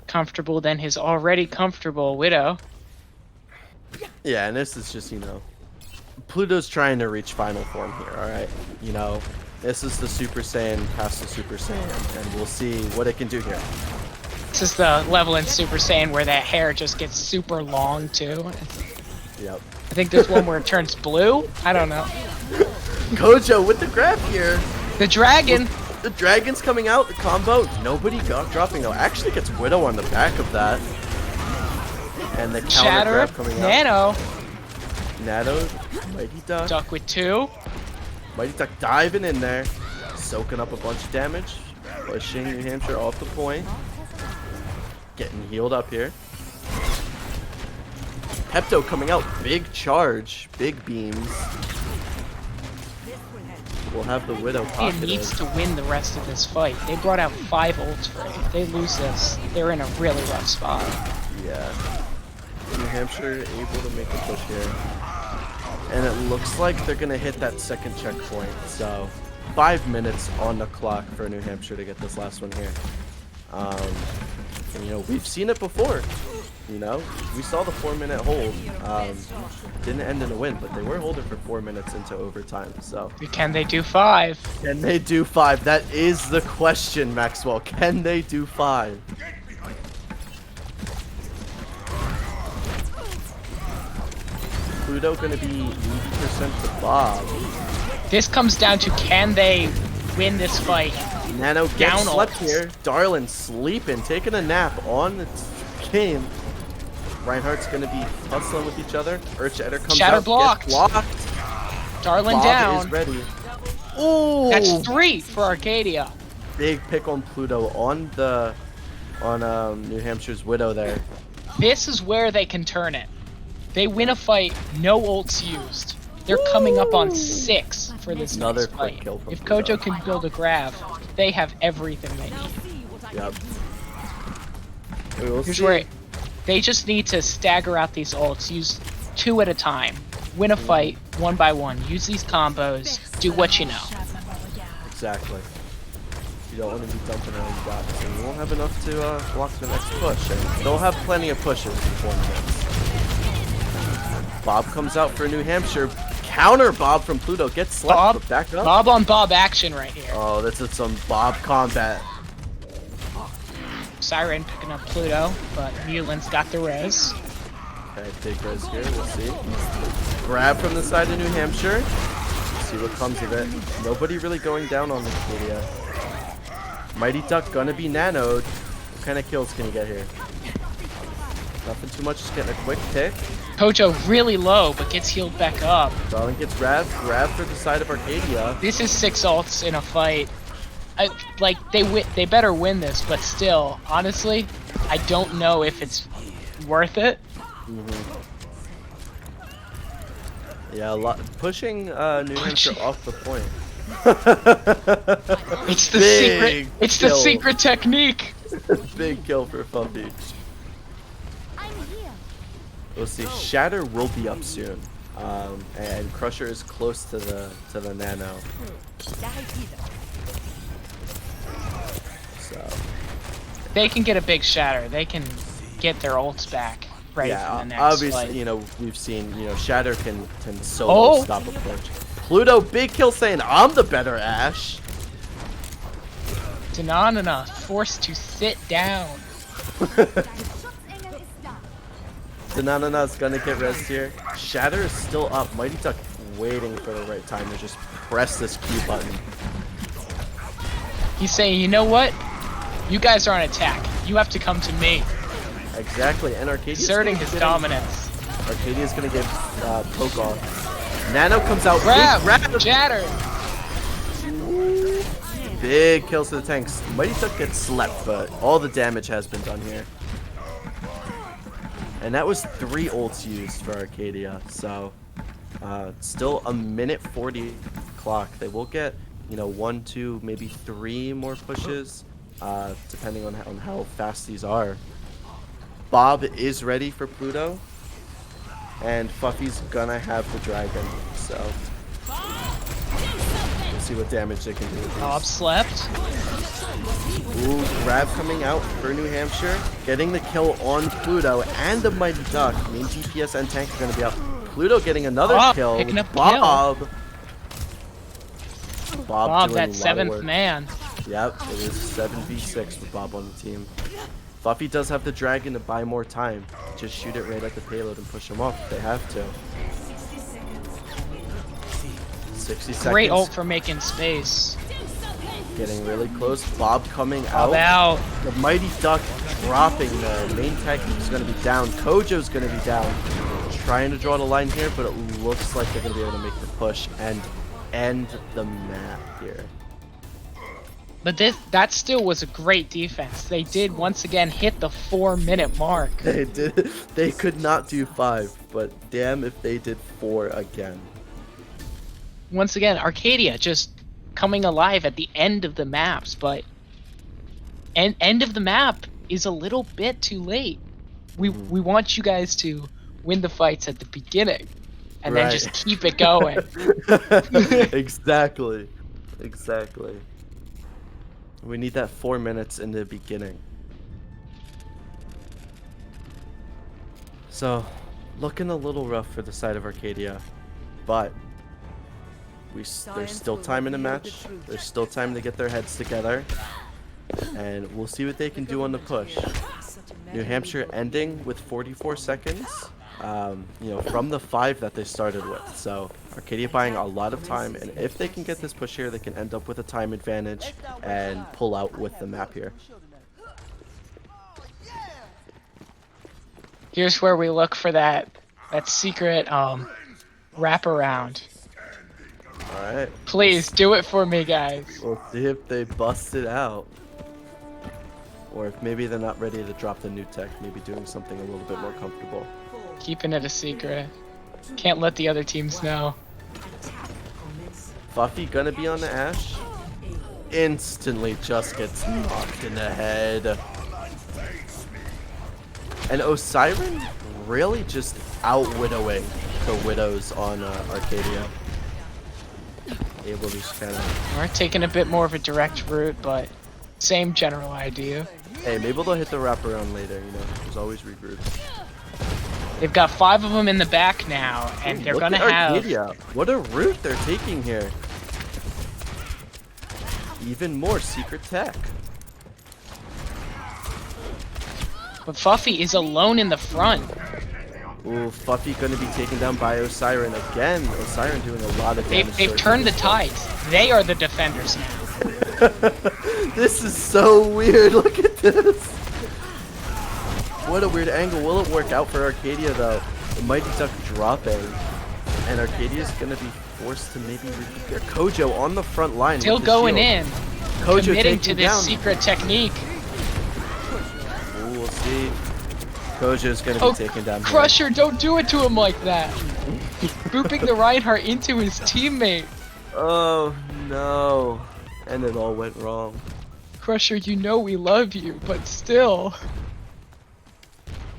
comfortable than his already comfortable Widow. Yeah, and this is just, you know, Pluto's trying to reach final form here, alright? You know, this is the Super Saiyan past the Super Saiyan, and we'll see what it can do here. This is the level in Super Saiyan where that hair just gets super long too. Yep. I think there's one where it turns blue. I don't know. Kojo with the grab here. The dragon. The dragon's coming out, the combo. Nobody got dropping though. Actually gets Widow on the back of that. And the counter Shatter. grab coming out. Nano. Nano, Mighty Duck. Duck with 2. Mighty Duck diving in there. Soaking up a bunch of damage. Pushing New Hampshire off the point. Getting healed up here. Pepto coming out. Big charge. Big beams. We'll have the Widow It pocketed. needs to win the rest of this fight. They brought out 5 ults for it. If they lose this, they're in a really rough spot. Yeah. New Hampshire able to make a push here. And it looks like they're going to hit that second checkpoint. So 5 minutes on the clock for New Hampshire to get this last one here. And, you know, we've seen it before. You know, we saw the 4-minute hold. Didn't end in a win, but they were holding for 4 minutes into overtime. So Can they do 5? can they do 5? That is the question, Maxwell. Can they do 5? Pluto gonna be 80% to Bob. This comes down to can they win this fight? Nano gets Down slept ults. here. Darlin sleeping, taking a nap on the game. Reinhardt's gonna be hustling with each other. Earthshatter comes Shatter out, blocked. gets blocked. Darlin Bob down. is ready. Ooh, That's 3 for Arcadia. big pick on Pluto on the New Hampshire's Widow there. This is where they can turn it. They win a fight, no ults used. They're coming up on 6 for this Another next quick fight. kill from If Pluto. Kojo can build a grab, they have everything they need. Yep. We will Here's see. where they just need to stagger out these ults, use 2 at a time, win a fight 1 by 1, use these combos, do what you know. Exactly. You don't want to be dumping around the box, and you won't have enough to block the next push. And they'll have plenty of pushes in 4 minutes. Bob comes out for New Hampshire. Counter Bob from Pluto. Gets slept, Bob, but back up. Bob on Bob action right here. Oh, this is some Bob combat. Siren picking up Pluto, but Mulin's got the res. Okay, take res here. We'll see. Grab from the side of New Hampshire. See what comes of it. Nobody really going down on this video. Mighty Duck gonna be nanoed. What kind of kills can he get here? Nothing too much, just getting a quick pick. Kojo really low, but gets healed back up. Darling gets grabbed for the side of Arcadia. This is 6 ults in a fight. Like they better win this, but still, honestly, I don't know if it's worth it. Yeah, pushing New Hampshire off the point. It's the Big secret. It's the kill. secret technique. Big kill for Fuffy. We'll see. Shatter will be up soon, and Crusher is close to the Nano. So They can get a big shatter. They can get their ults back ready for yeah, the next obviously, fight. you know, we've seen, you know, Shatter can solo stop a push. Pluto, big kill saying I'm the better Ashe. Tananana forced to sit down. Danana's gonna get res here. Shatter is still up. Mighty Duck waiting for the right time to just press this Q button. He's saying, you know what? You guys are on attack. You have to come to me. Exactly, and Arcadia's Asserting gonna his get- dominance. Arcadia's gonna get poke off. Nano comes out. Grab! Big grab! Shatter! Big kills to the tanks. Mighty Duck gets slept, but all the damage has been done here. And that was 3 ults used for Arcadia, so still a minute 40 clock. They will get, you know, 1, 2, maybe 3 more pushes, depending on how fast these are. Bob is ready for Pluto, and Fuffy's gonna have the dragon, so we'll see what damage they can do with these. Bob slept. Ooh, grab coming out for New Hampshire, getting the kill on Pluto and the Mighty Duck. Main DPS and tank are going to be out. Pluto getting another Bob kill picking with up Bob. Bob Bob, doing a that lot of 7th work. man. Yep, it is 7v6 with Bob on the team. Fluffy does have the dragon to buy more time. Just shoot it right at the payload and push him off if they have to. 60 seconds. Great ult for making space. Getting really close. Bob coming Bob out. out. The Mighty Duck dropping there. Main tank is going to be down. Kojo's going to be down. Trying to draw the line here, but it looks like they're going to be able to make the push and end the map here. But that still was a great defense. They did once again hit the 4-minute mark. They did. They could not do 5, but damn if they did 4 again. Once again, Arcadia just coming alive at the end of the maps, but end of the map is a little bit too late. We want you guys to win the fights at the beginning and then just keep it going. Exactly. Exactly. We need that 4 minutes in the beginning. So, looking a little rough for the side of Arcadia, but there's still time in the match. There's still time to get their heads together, and we'll see what they can do on the push. New Hampshire ending with 44 seconds, you know, from the 5 that they started with. So Arcadia buying a lot of time, and if they can get this push here, they can end up with a time advantage and pull out with the map here. Here's where we look for that secret wraparound. Alright, Please do it for me, guys. we'll see if they bust it out. Or if maybe they're not ready to drop the new tech, maybe doing something a little bit more comfortable. Keeping it a secret. Can't let the other teams know. Fuffy gonna be on the Ashe. Instantly just gets knocked in the head. And Osiren really just out-widowing the Widows on Arcadia. Able to just kind of... We're taking a bit more of a direct route, but same general idea. Hey, maybe they'll hit the wraparound later, you know. There's always regroups. They've got 5 of them in the back now, and they're Look gonna at have... Arcadia. What a route they're taking here. Even more secret tech. But Fuffy is alone in the front. Ooh, Fuffy gonna be taken down by Osiren again. Osiren doing a lot of damage. They've turned the tides. They are the defenders now. This is so weird. Look at this. What a weird angle. Will it work out for Arcadia though? The Mighty Duck dropping. And Arcadia's gonna be forced to maybe repair. Kojo on the front line. Still with the going shield. in. Kojo Committing to taking this down. secret technique. Ooh, we'll see. Kojo's gonna be taken down here. Crusher, don't do it to him like that. Booping the Reinhardt into his teammate. Oh no. And it all went wrong. Crusher, you know we love you, but still.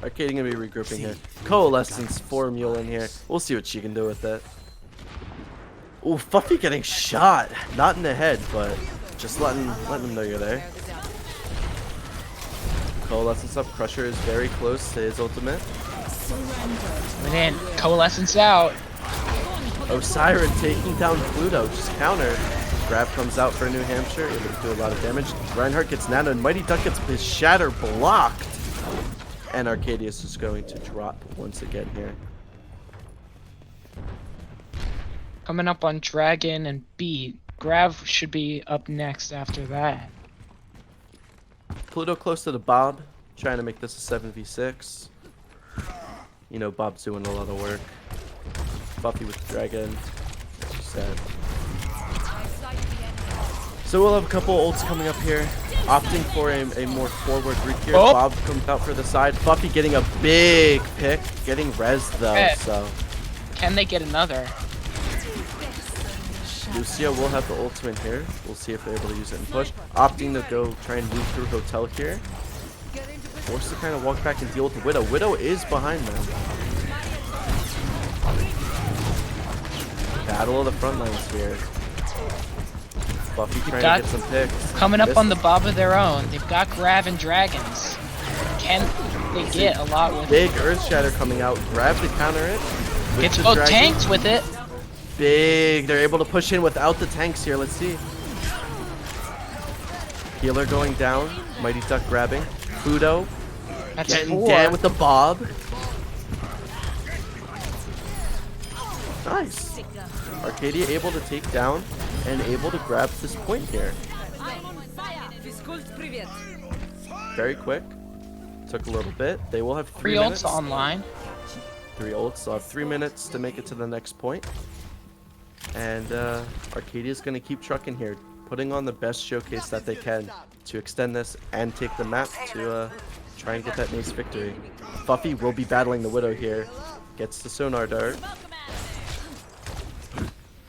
Arcadia gonna be regrouping here. Coalescence for Mule in here. We'll see what she can do with it. Ooh, Fuffy getting shot. Not in the head, but just letting him know you're there. Coalescence up. Crusher is very close to his ultimate. And then Coalescence out. Siren taking down Pluto. Just counter. Grab comes out for New Hampshire. Able to do a lot of damage. Reinhardt gets nano and Mighty Duck gets his shatter blocked. And Arcadius is going to drop once again here. Coming up on Dragon and B. Grav should be up next after that. Pluto close to the Bob, trying to make this a 7v6. You know, Bob's doing a lot of work. Buffy with the Dragon, as you said. So we'll have a couple ults coming up here. Opting for a more forward reach here. Oh. Bob comes out for the side. Buffy getting a big pick. Getting res though, Okay. so. Can they get another? Lucio will have the ultimate here. We'll see if they're able to use it and push. Opting to go try and move through Hotel here. Forced to kind of walk back and deal with the Widow. Widow is behind them. Battle of the front lines here. Buffy trying to get some picks. Coming up on the Bob of their own. They've got Grav and Dragons. Can they get a lot with it? Big Earth Shatter coming out. Grab to counter it. with It's the both Dragon. tanks with it. Big. They're able to push in without the tanks here. Let's see. Healer going down. Mighty Duck grabbing. Pluto That's getting 4. down with the Bob. Nice. Arcadia able to take down and able to grab this point here. Very quick. Took a little bit. They will have 3 3 minutes. ults online. 3 ults. They'll have 3 minutes to make it to the next point. And Arcadia's going to keep trucking here, putting on the best showcase that they can to extend this and take the map to try and get that NACE victory. Buffy will be battling the Widow here. Gets the Sonar Dart.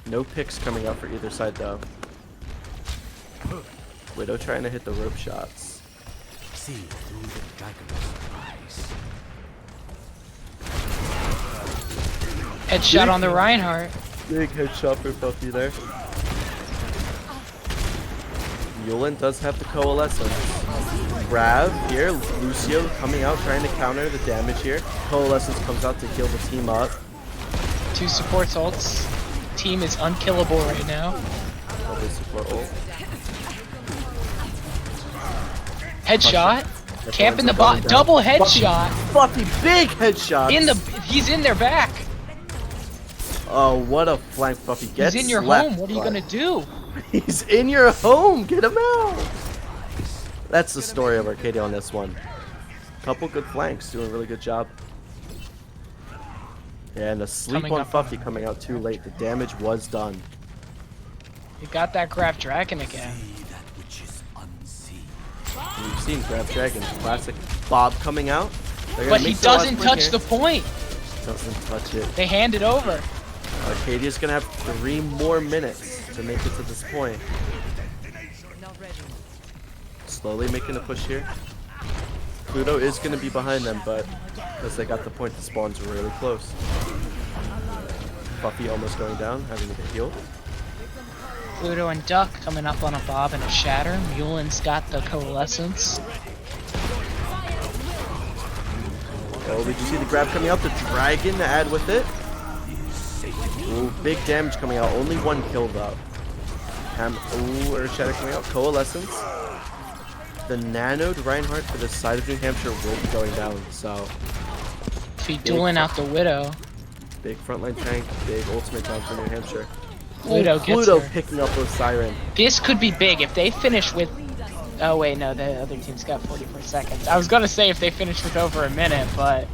No picks coming out for either side though. Widow trying to hit the rope shots. See through the dragon's eyes. Headshot on the Reinhardt. Big headshot for Buffy there. Yulin does have the Coalescence. Grav here, Lucio coming out trying to counter the damage here. Coalescence comes out to heal the team up. 2 supports ults. Team is unkillable right now. Double support ult. Headshot. That's Camp in the going bot. down. Double headshot. Buffy, big headshot. He's in their back. Oh, what a flank Buffy gets. He's in your slapped home. What are you by. gonna do? He's in your home. Get him out. That's the story of Arcadia on this one. Couple good flanks, doing a really good job. And a sleep Coming on up Buffy coming out too late. The damage was done. You got that Grav Dragon again. See that which is unseen. And we've seen Grab Dragon, classic. Bob coming out. They're gonna But he make the last doesn't point touch here. the point. Doesn't touch it. They hand it over. Arcadia's gonna have 3 more minutes to make it to this point. Slowly making a push here. Pluto is gonna be behind them, but because they got the point, the spawn's really close. Buffy almost going down, having to get healed. Pluto and Duck coming up on a Bob and a Shatter. Mulin's got the Coalescence. Oh, did you see the grab coming out? The Dragon to add with it. Ooh, big damage coming out. Only 1 kill though. Ooh, Earth Shatter coming out. Coalescence. The nanoed Reinhardt for the side of New Hampshire will be going down, so Be dueling out the Widow. big frontline tank, big ultimate down for New Hampshire. Pluto Ooh, gets Pluto her. picking up those Siren. This could be big if they finish with Oh wait, no, the other team's got 44 seconds. I was gonna say if they finished with over a minute, but...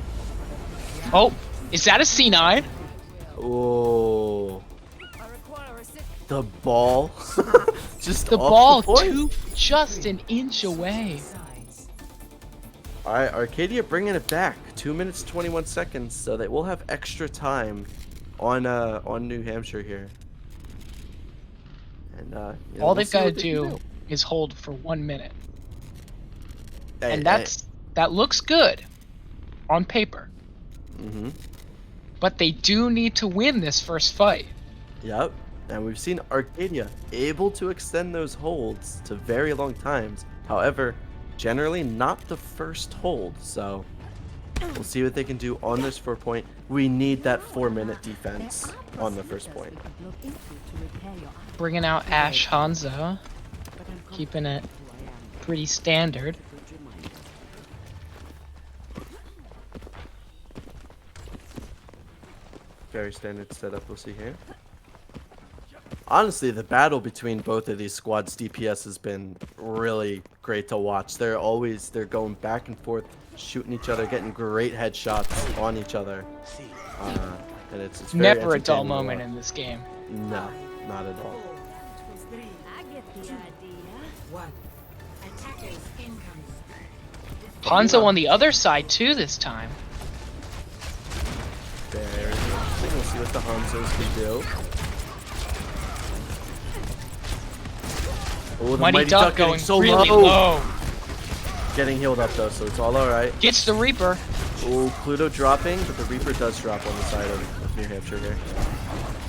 Oh, is that a C9? Oh. The ball. Just The off ball point. just an inch away. Alright, Arcadia bringing it back. 2 minutes 21 seconds, so they will have extra time on New Hampshire here. And you know, All we'll they've see got to what they can do is hold for 1 minute. Hey, And that looks good on paper. Mm-hmm. But they do need to win this first fight. Yep. And we've seen Arcadia able to extend those holds to very long times. However, generally not the first hold. So we'll see what they can do on this 4-point. We need that 4-minute defense on the first point. Bringing out Ash Hanzo. Keeping it pretty standard. Very standard setup we'll see here. Honestly, the battle between both of these squads' DPS has been really great to watch. They're going back and forth, shooting each other, getting great headshots on each other. And it's very Never a dull entertaining to moment watch. in this game. No, not at all. I get the idea. One. Attackers incoming. Hanzo on the other side too this time. Very interesting. We'll see what the Hanzos can do. Oh, the Mighty Duck getting going so really low. low. Getting healed up though, so it's all alright. Gets the Reaper. Oh, Pluto dropping, but the Reaper does drop on the side of New Hampshire here.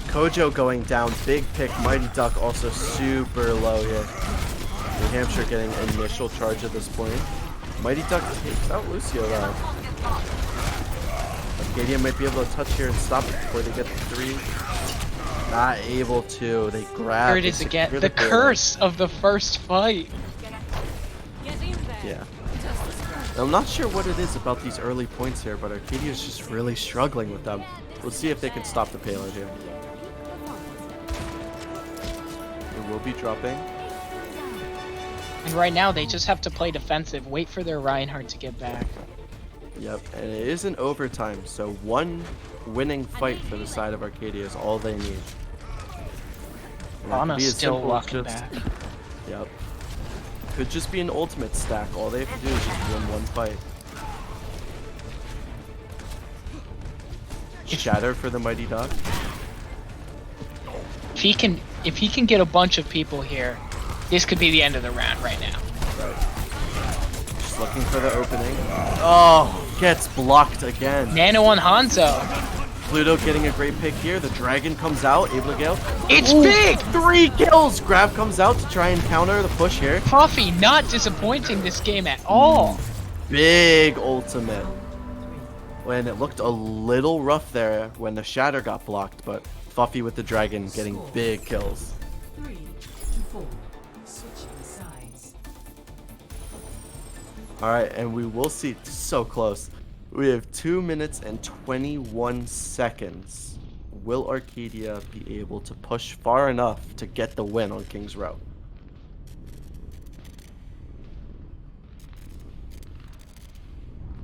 Kojo going down, big pick. Mighty Duck also super low here. New Hampshire getting initial charge at this point. Mighty Duck takes out Lucio though. Arcadia might be able to touch here and stop it before they get the 3. Not able to. They grab. Here it is again. The curse of the first fight. Yeah. I'm not sure what it is about these early points here, but Arcadia is just really struggling with them. We'll see if they can stop the payload here. It will be dropping. And right now they just have to play defensive. Wait for their Reinhardt to get back. Yep, and it is an overtime, so one winning fight for the side of Arcadia is all they need. And that could Ana's be as still simple as walking just- back. Yep. Could just be an ultimate stack. All they have to do is just win one fight. Shatter for the Mighty Duck. If he can get a bunch of people here, this could be the end of the round right now. Just looking for the opening. Oh, gets blocked again. Nano on Hanzo. Pluto getting a great pick here. The dragon comes out, able to go. It's Ooh, big! 3 kills! Grab comes out to try and counter the push here. Puffy not disappointing this game at all. Big ultimate. When it looked a little rough there when the shatter got blocked, but Fuffy with the dragon getting big kills. 3 to 4. Switching sides. Alright, and we will see, so close. We have 2 minutes and 21 seconds. Will Arcadia be able to push far enough to get the win on King's Row?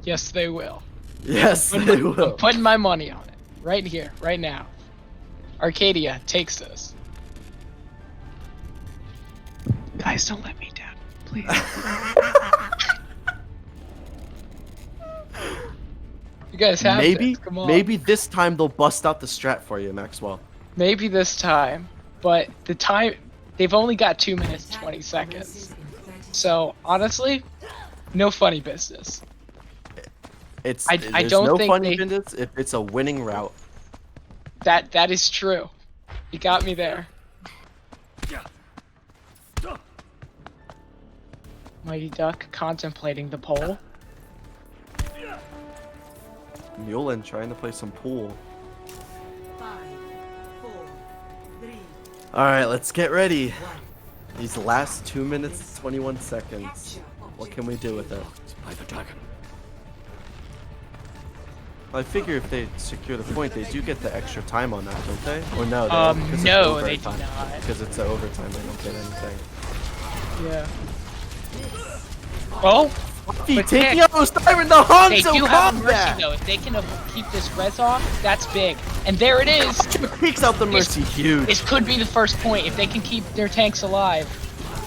Yes, they will. Yes, they I'm will. putting my money on it. Right here, right now. Arcadia takes this. Guys, don't let me down. Please. You guys have Maybe, this. Come on. maybe this time they'll bust out the strat for you, Maxwell. Maybe this time. But the time... They've only got 2 minutes and 20 seconds. So, honestly, no funny business. It's I there's don't no think funny they- business if it's a winning route. That is true. You got me there. Mighty Duck contemplating the pole. Mulin trying to play some pool. 5, 4, 3, Alright, let's get ready. These last 2 minutes 21 seconds. What can we do with it? By the dragon. I figure if they secure the point, they do get the extra time on that, don't they? Or no? They don't, because it's No, they do overtime. not. Because it's the overtime, they don't get anything. Yeah. Oh, He but taking Nick, out Siren the they Hanzo do have a mercy combat! though. If they can keep this res off, that's big. And there it is. Peeks out the mercy, huge. This could be the first point if they can keep their tanks alive.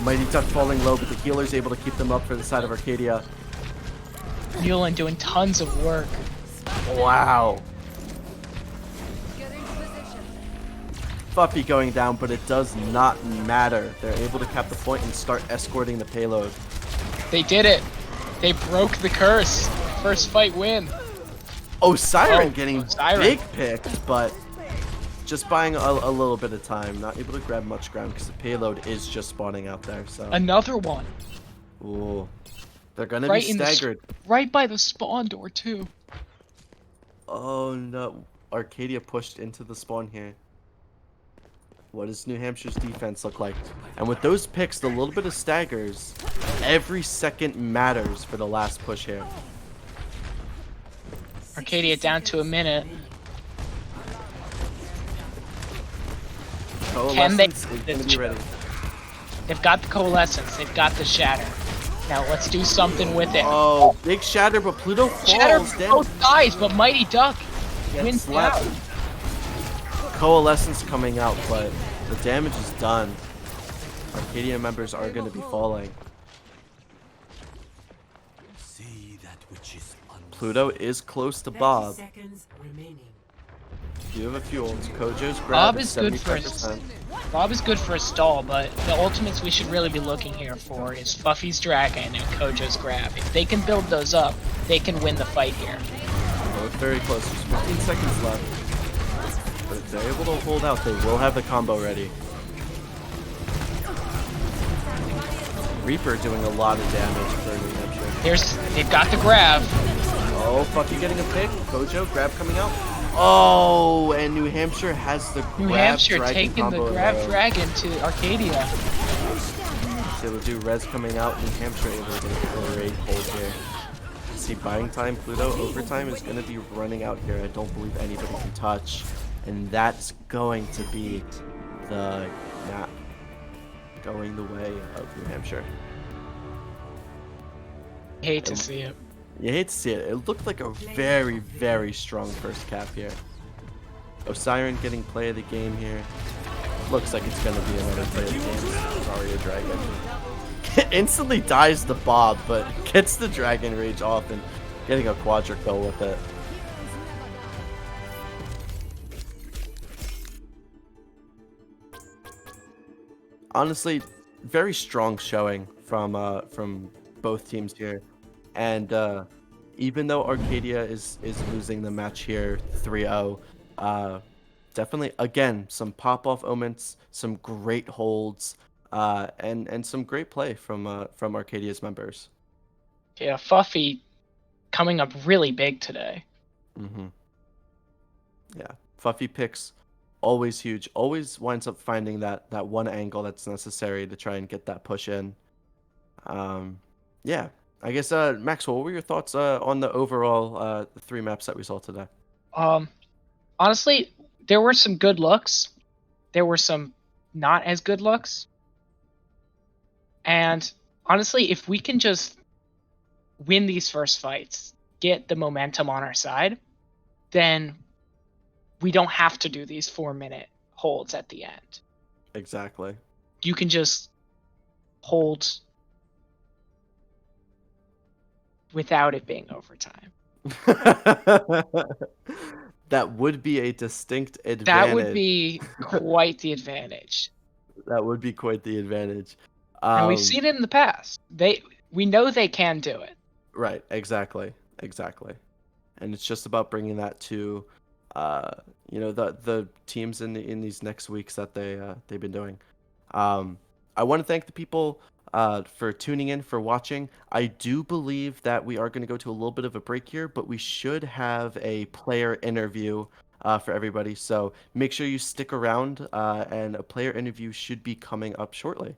Mighty Duck falling low, but the healer's able to keep them up for the side of Arcadia. Newland doing tons of work. Wow. Fuffy going down, but it does not matter. They're able to cap the point and start escorting the payload. They did it. They broke the curse. First fight win. Oh, Siren Oh, getting Siren. big picked, but just buying a little bit of time. Not able to grab much ground because the payload is just spawning out there. So, Another one. ooh, they're gonna Right be in the staggered. right by the spawn door too. Oh no, Arcadia pushed into the spawn here. What does New Hampshire's defense look like? And with those picks, the little bit of staggers, every second matters for the last push here. Arcadia down to a minute. Can they Coalescence is this gonna be ready. They've got the coalescence. They've got the shatter. Now let's do something with it. Oh, big shatter, but Pluto Shatter falls down. both sides, but Mighty Duck wins Slap. out. Coalescence coming out, but the damage is done. Arcadia members are going to be falling. See that which is unseen. Pluto is close to 30 Bob. seconds remaining. You have a few ults. Kojo's grab Bob is is good for 75%. Bob is good for a stall, but the ultimates we should really be looking here for is Fluffy's Dragon and Kojo's Grab. If they can build those up, they can win the fight here. Oh, it's very close. There's 15 seconds left. But if they're able to hold out, they will have the combo ready. Reaper doing a lot of damage for New Hampshire. They've got the grab. Oh, Fluffy getting a pick. Kojo, grab coming out. Oh, and New Hampshire has the New grab Hampshire dragon taking the combo in grab a row. dragon to Arcadia. Able to do res coming out. New Hampshire able to get a great hold here. See, buying time, Pluto overtime is going to be running out here. I don't believe anybody can touch. And that's going to be the map going the way of New Hampshire. Hate to see it. You hate to see it. It looked like a very, very strong first cap here. Osiren getting play of the game here. Looks like it's going to be another play of the game. Zarya Dragon. Instantly dies the Bob, but gets the Dragon Rage off and getting a quadra kill with it. Honestly, very strong showing from both teams here. And even though Arcadia is losing the match here 3-0, definitely, again, some pop-off moments, some great holds, and some great play from Arcadia's members. Yeah, Fluffy coming up really big today. Mm-hmm. Yeah, Fluffy picks, always huge, always winds up finding that one angle that's necessary to try and get that push in. Yeah. I guess, Maxwell, what were your thoughts on the overall the 3 maps that we saw today? Honestly, there were some good looks. There were some not as good looks. And honestly, if we can just win these first fights, get the momentum on our side, then we don't have to do these 4-minute holds at the end. Exactly. You can just hold without it being overtime. That would be a distinct advantage. That would be quite the advantage. That would be quite the advantage. And we've seen it in the past. We know they can do it. Right, exactly. And it's just about bringing that to the teams in these next weeks that they've been doing. I want to thank the people for tuning in, for watching. I do believe that we are going to go to a little bit of a break here, but we should have a player interview for everybody. So make sure you stick around, and a player interview should be coming up shortly.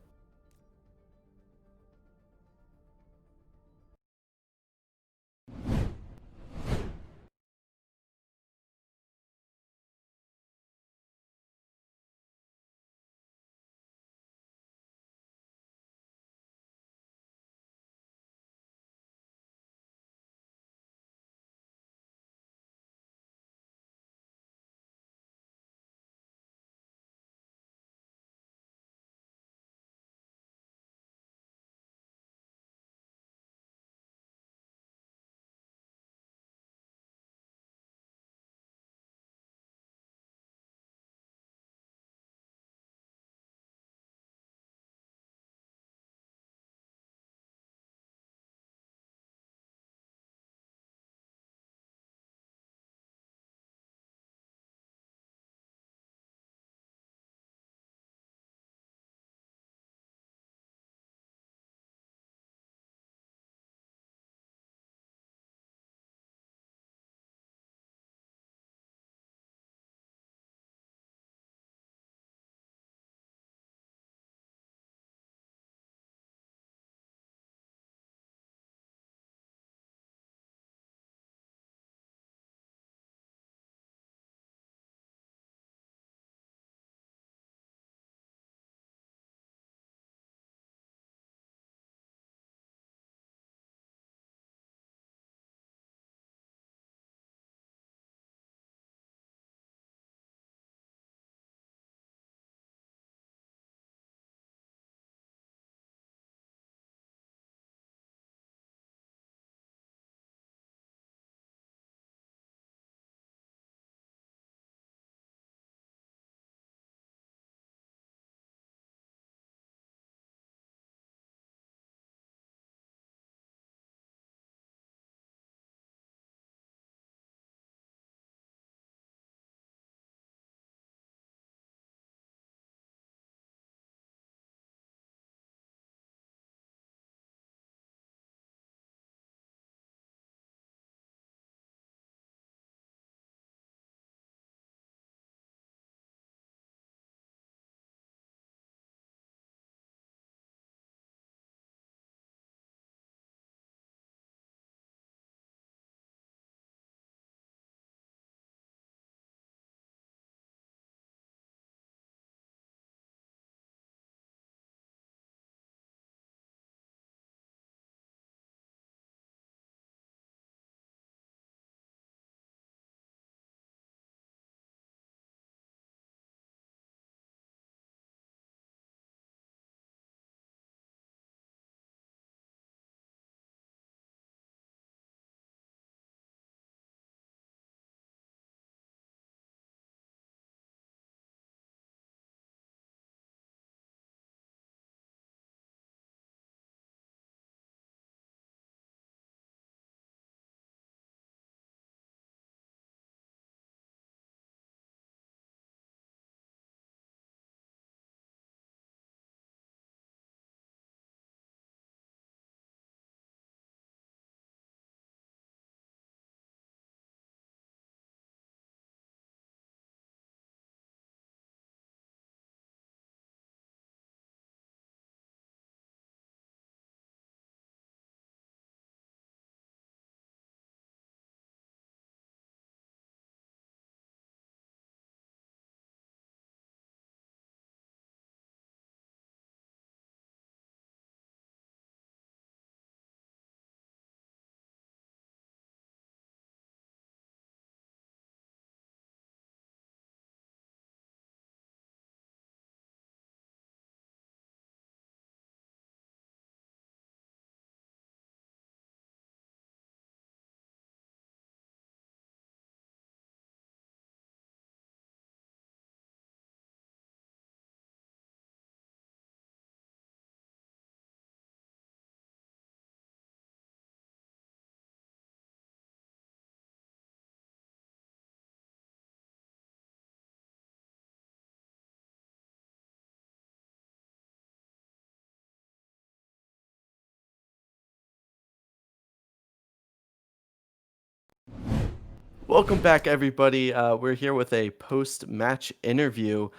Welcome back, everybody. We're here with a post-match interview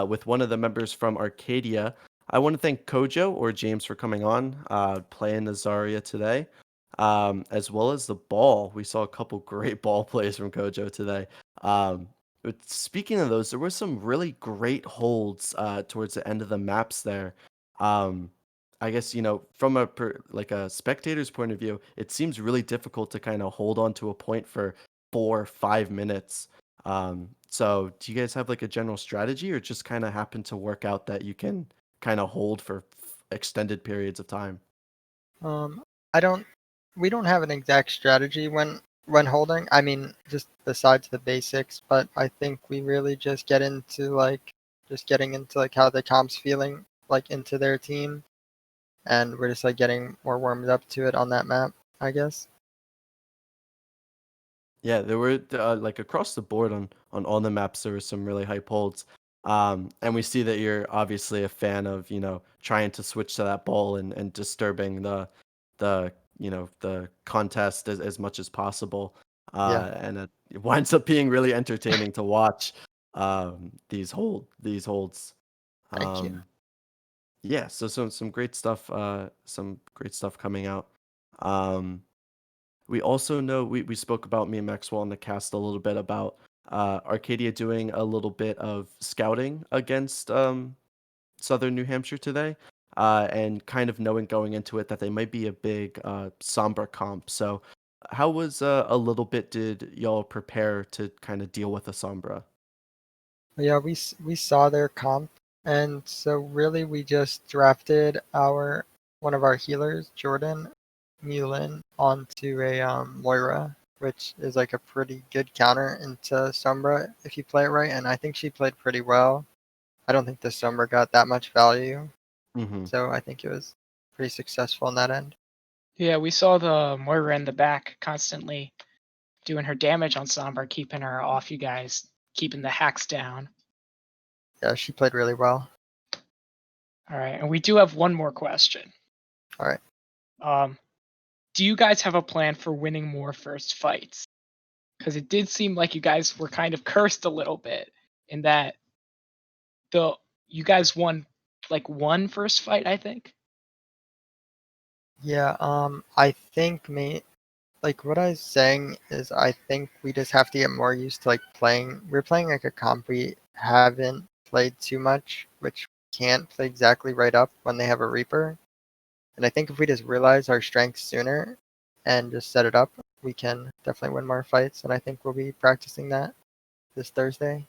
with one of the members from Arcadia. I want to thank Kojo or James for coming on, playing the Zarya today, as well as the ball. We saw a couple great ball plays from Kojo today. But speaking of those, there were some really great holds towards the end of the maps there. Um, I guess from like a spectator's point of view, it seems really difficult to kind of hold on to a point for 4 5 minutes. So do you guys have like a general strategy, or just kind of happen to work out that you can kind of hold for extended periods of time? I don't. We don't have an exact strategy when holding. I mean, just besides the basics, but I think we really just get into just getting into like how the comp's feeling like into their team, and we're just like getting more warmed up to it on that map, I guess. Yeah, there were like across the board on all the maps there were some really hype holds. And we see that you're obviously a fan of, trying to switch to that ball and disturbing the contest as much as possible. Yeah. And it winds up being really entertaining to watch these holds. Thank you. Um, yeah, so some great stuff coming out. Um, we also know we spoke about, me and Maxwell on the cast, a little bit about Arcadia doing a little bit of scouting against Southern New Hampshire today, and kind of knowing going into it that they might be a big Sombra comp. So, how was a little bit did y'all prepare to kind of deal with a Sombra? Yeah, we saw their comp, and so really we just drafted our one of our healers, Jordan Mulin, onto a Moira, which is like a pretty good counter into Sombra if you play it right, and I think she played pretty well. I don't think the Sombra got that much value, Hmm. so I think it was pretty successful on that end. Yeah, we saw the Moira in the back constantly doing her damage on Sombra, keeping her off you guys, keeping the hacks down. Yeah, she played really well. All right, and we do have one more question. All right. Um, do you guys have a plan for winning more first fights? Because it did seem like you guys were kind of cursed a little bit in that the you guys won like one first fight, I think. Yeah, I think like what I was saying is I think we just have to get more used to like playing. We're playing like a comp we haven't played too much, which can't play exactly right up when they have a Reaper. And I think if we just realize our strengths sooner and just set it up, we can definitely win more fights. And I think we'll be practicing that this Thursday.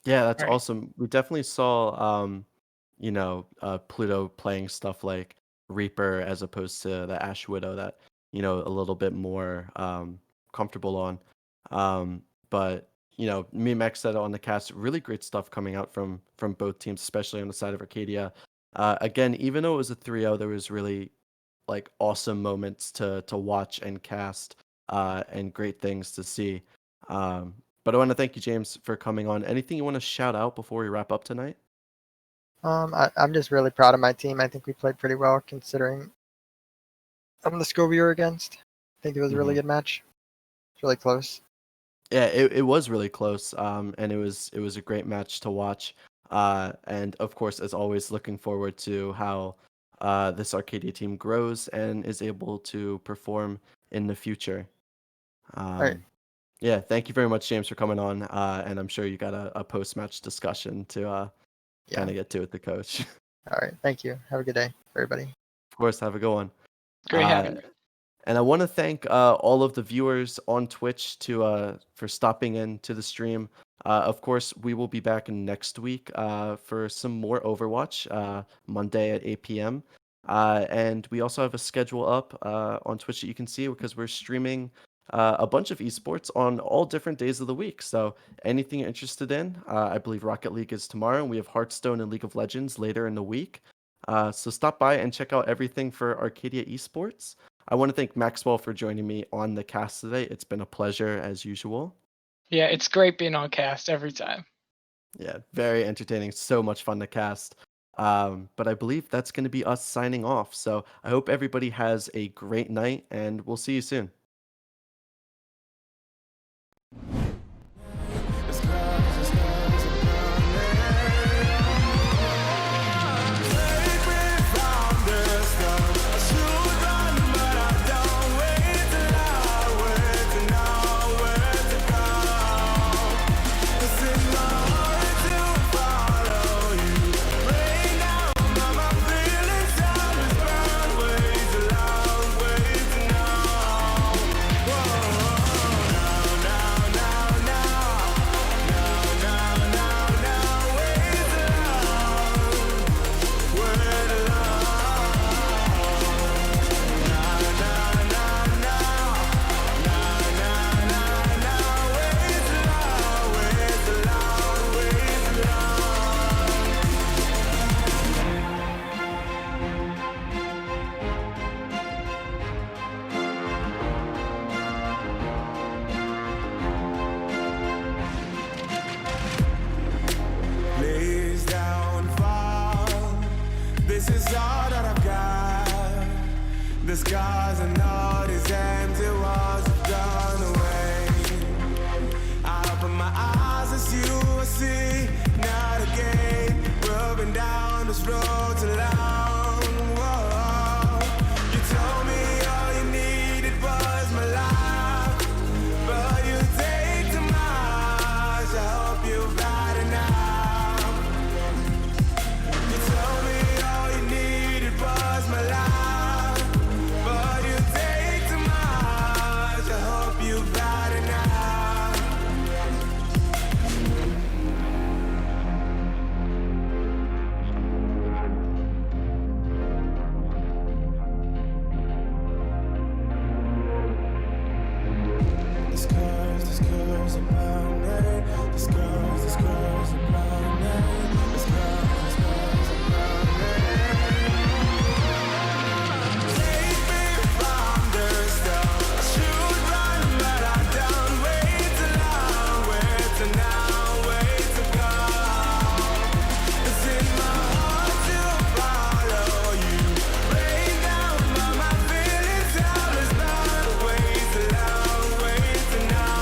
Yeah, that's All right. awesome. We definitely saw, Pluto playing stuff like Reaper as opposed to the Ash Widow that, a little bit more comfortable on. But me and Max said it on the cast, really great stuff coming out from both teams, especially on the side of Arcadia. Again, even though it was a 3-0, there was really like awesome moments to watch and cast, and great things to see. Um, but I want to thank you, James, for coming on. Anything you want to shout out before we wrap up tonight? I'm just really proud of my team. I think we played pretty well considering the school we were against. I think it was a really Hmm. good match. It's really close. Yeah, it was really close, and it was a great match to watch. And of course, as always, looking forward to how this Arcadia team grows and is able to perform in the future. All right. Um, yeah, thank you very much, James, for coming on. And I'm sure you got a post match discussion to kind Yeah. of get to with the coach. All right. Thank you. Have a good day, everybody. Of course, have a good one. Great Uh, having you. and I want to thank all of the viewers on Twitch for stopping in to the stream. Of course, we will be back next week for some more Overwatch, Monday at 8 p.m. And we also have a schedule up on Twitch that you can see, because we're streaming a bunch of esports on all different days of the week. So anything you're interested in, I believe Rocket League is tomorrow, and we have Hearthstone and League of Legends later in the week. So stop by and check out everything for Arcadia Esports. I want to thank Maxwell for joining me on the cast today. It's been a pleasure as usual. Yeah, it's great being on cast every time. Yeah, very entertaining. So much fun to cast. But I believe that's going to be us signing off. So I hope everybody has a great night, and we'll see you soon. The scars and all these empty walls have gone away. I open my eyes as you I see. Not again. Moving down this road too long. Whoa. You told me all you needed was my life, but you take too much. I hope you've had enough. You told me all you needed was my life, but you take too much. I hope you've had enough. The scars are burning. The scars are burning. The scars are burning. Take me from the start. I should run, but I don't. Way too long, way too now, way to go. It's in my heart to follow you. Rain down, but my feelings down is not. Way too long, way too now.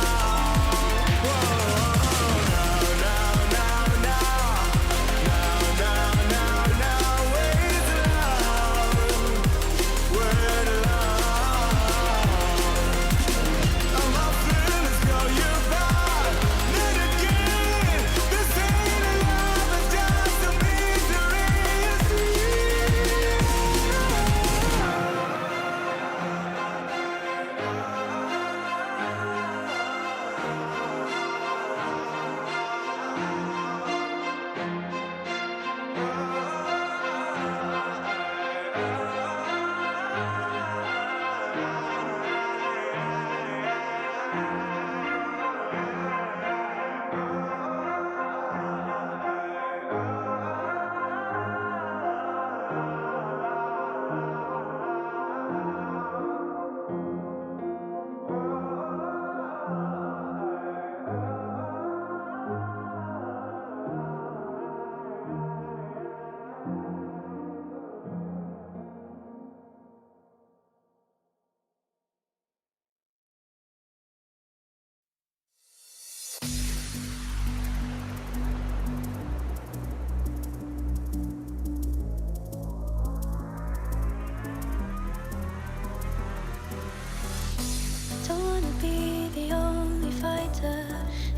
Don't wanna be the only fighter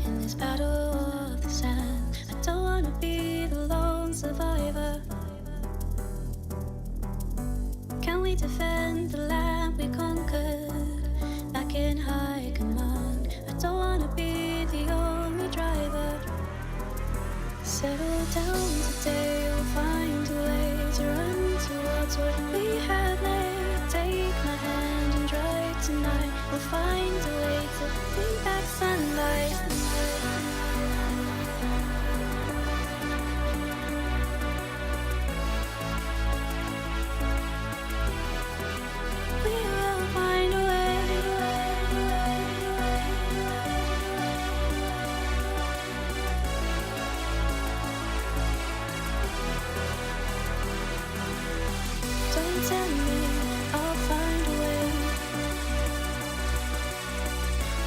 in this battle of the sand. I don't wanna be the lone survivor. Can we defend the land we conquered back in high command? I don't wanna be the only driver. Settle down today, we'll find a way to run towards what we have made. Take my hand and drive tonight. We'll find a way to bring back sunlight. We will find a way. Don't tell me I'll find a way.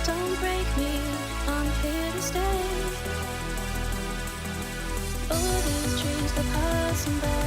Don't break me, I'm here to stay. All these dreams are passing by.